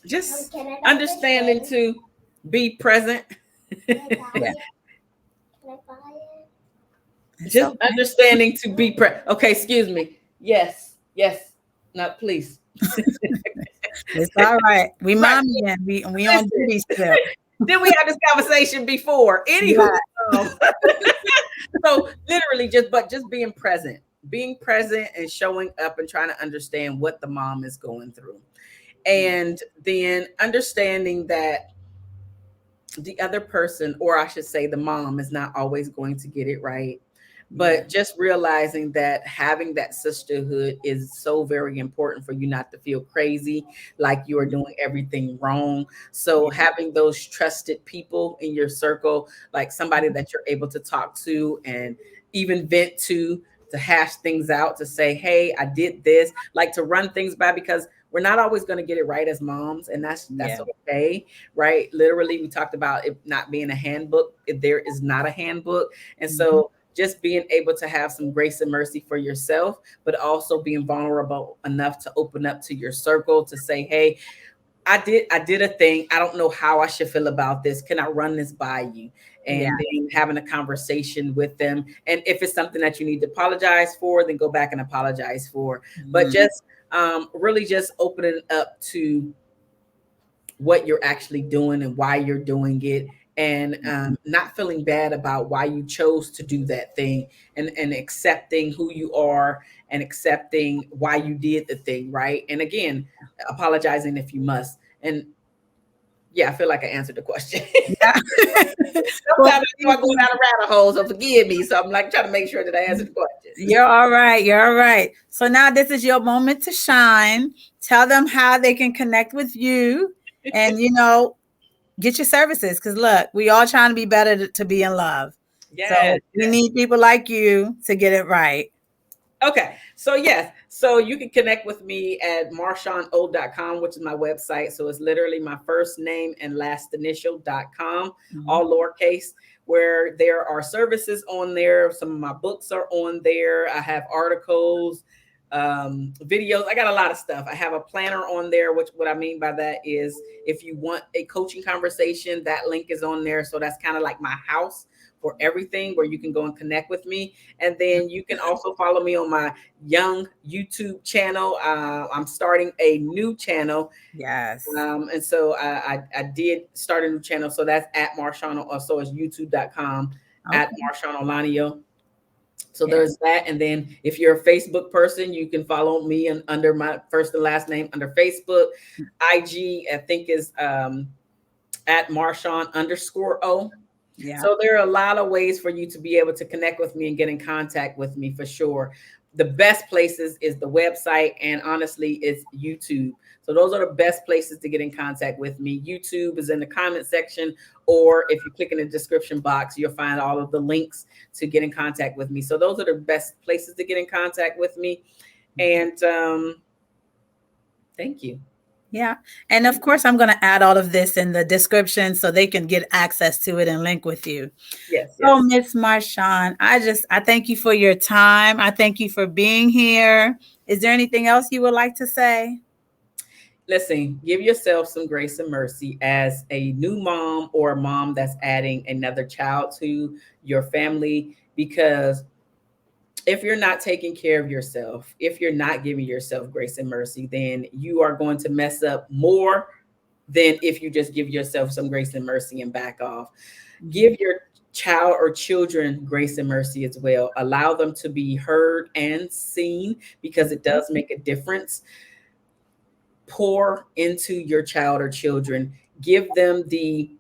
just understanding to be present. Yeah, it's Just okay. understanding to be present. Okay, excuse me. Yes, yes. No, please. It's all right. We Right. mommy and we on Listen, duty still. did we have this conversation before? Anywho, Yeah, um, so literally just being present and showing up and trying to understand what the mom is going through, and then understanding that the other person, or I should say the mom, is not always going to get it right. yeah, But just realizing that having that sisterhood is so very important for you not to feel crazy, like you are doing everything wrong. So yeah, having those trusted people in your circle, like somebody that you're able to talk to and even vent to hash things out, to say, hey, I did this, like to run things by, because we're not always going to get it right as moms, and that's yeah. okay, right? Literally, we talked about it not being a handbook. If there is not a handbook, and Mhm. so just being able to have some grace and mercy for yourself, but also being vulnerable enough to open up to your circle to say, hey, I did a thing. I don't know how I should feel about this. Can I run this by you? Yeah. And then having a conversation with them. And if it's something that you need to apologize for, then go back and apologize for. But Mhm. just really just opening up to what you're actually doing and why you're doing it, and not feeling bad about why you chose to do that thing, and accepting who you are and accepting why you did the thing, right? And again, apologizing if you must. And Yeah, I feel like I answered the question. Yeah. Well, Sometimes I know I go down a rabbit hole, so forgive me. So I'm like trying to make sure that I answered the questions. you're all right. You're all right. So now this is your moment to shine. Tell them how they can connect with you and, get your services. Because look, we all trying to be better to be in love. Yes, So we yes. need people like you to get it right. Okay. So yes. So you can connect with me at marshauno.com, which is my website. So it's literally my first name and last initial.com, Mhm. all lowercase, where there are services on there. Some of my books are on there. I have articles, videos. I got a lot of stuff. I have a planner on there, which what I mean by that is if you want a coaching conversation, that link is on there. So that's kind of like my house for everything where you can go and connect with me. And then you can also follow me on my young YouTube channel. I'm starting a new channel. Yes. And so I did start a new channel. So that's at Marshaun. So it's youtube.com at Okay. Marshaun Olaniyan. So Yeah. there's that. And then if you're a Facebook person, you can follow me under my first and last name under Facebook. IG, I think, is at Marshaun_O. Yeah. So there are a lot of ways for you to be able to connect with me and get in contact with me for sure. The best places is the website, and honestly, it's YouTube. So those are the best places to get in contact with me. YouTube is in the comment section, or if you click in the description box, you'll find all of the links to get in contact with me. So those are the best places to get in contact with me. And thank you. Yeah. And of course, I'm going to add all of this in the description so they can get access to it and link with you. Yes, So, yes. Miss Marshaun, I thank you for your time. I thank you for being here. Is there anything else you would like to say? Listen, give yourself some grace and mercy as a new mom or a mom that's adding another child to your family, because if you're not taking care of yourself, if you're not giving yourself grace and mercy, then you are going to mess up more than if you just give yourself some grace and mercy and back off. Give your child or children grace and mercy as well. Allow them to be heard and seen, because it does make a difference. Pour into your child or children. Give them the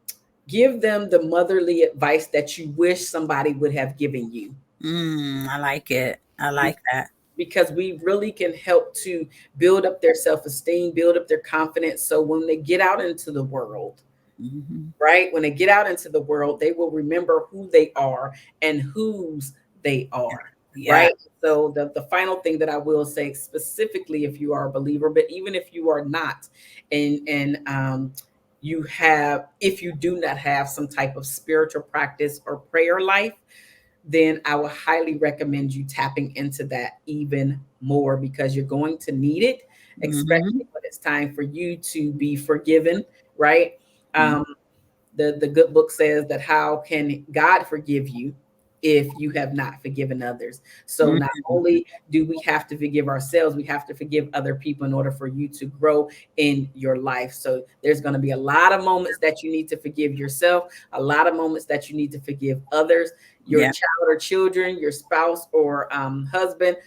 motherly advice that you wish somebody would have given you. I like it. I like that. Because we really can help to build up their self-esteem, build up their confidence. So when they get out into the world, Mm-hmm. right? When they get out into the world, they will remember who they are and whose they are, Yeah. right? So the final thing that I will say, specifically if you are a believer, but even if you are not, and you have, if you do not have some type of spiritual practice or prayer life, then I would highly recommend you tapping into that even more, because you're going to need it, Mm-hmm. especially when it's time for you to be forgiven, right? Um, the good book says that how can God forgive you if you have not forgiven others? So not Mm-hmm. only do we have to forgive ourselves, we have to forgive other people in order for you to grow in your life. So there's going to be a lot of moments that you need to forgive yourself, a lot of moments that you need to forgive others, your Yeah. child or children, your spouse or husband.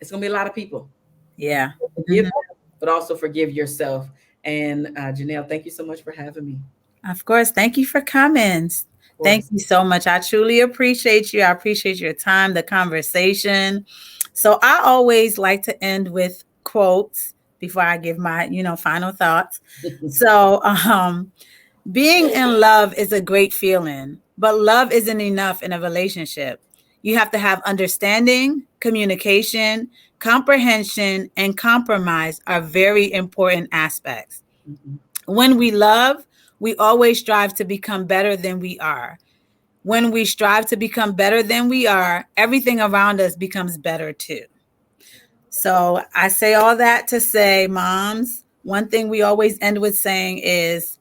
It's going to be a lot of people. Yeah. Forgive Mhm. them, but also forgive yourself. And Janelle, thank you so much for having me. Of course. Thank you for coming. Of Thank course. you so much. I truly appreciate you. I appreciate your time, the conversation. So I always like to end with quotes before I give my, final thoughts. So, being in love is a great feeling, but love isn't enough in a relationship. You have to have understanding, communication, comprehension, and compromise are very important aspects. Mhm. When we love, we always strive to become better than we are. When we strive to become better than we are, everything around us becomes better too. So I say all that to say, moms, one thing we always end with saying is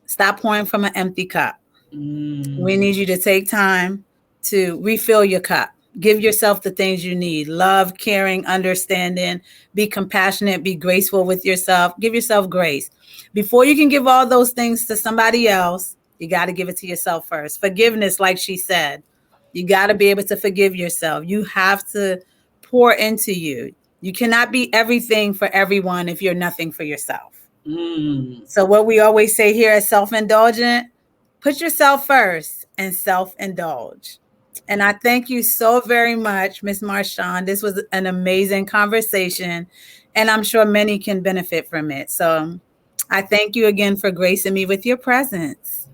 stop pouring from an empty cup. We Mm. need you to take time to refill your cup. Give yourself the things you need: love, caring, understanding, be compassionate, be graceful with yourself. Give yourself grace. Before you can give all those things to somebody else, you got to give it to yourself first. Forgiveness, like she said, you got to be able to forgive yourself. You have to pour into you. You cannot be everything for everyone if you're nothing for yourself. So what we always say here at Self-Indulgent, put yourself first and self-indulge. And I thank you so very much, Ms. Marshaun. This was an amazing conversation, and I'm sure many can benefit from it. So I thank you again for gracing me with your presence.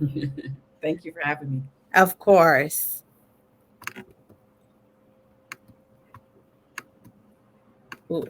Thank you for having me. Of course. Ooh.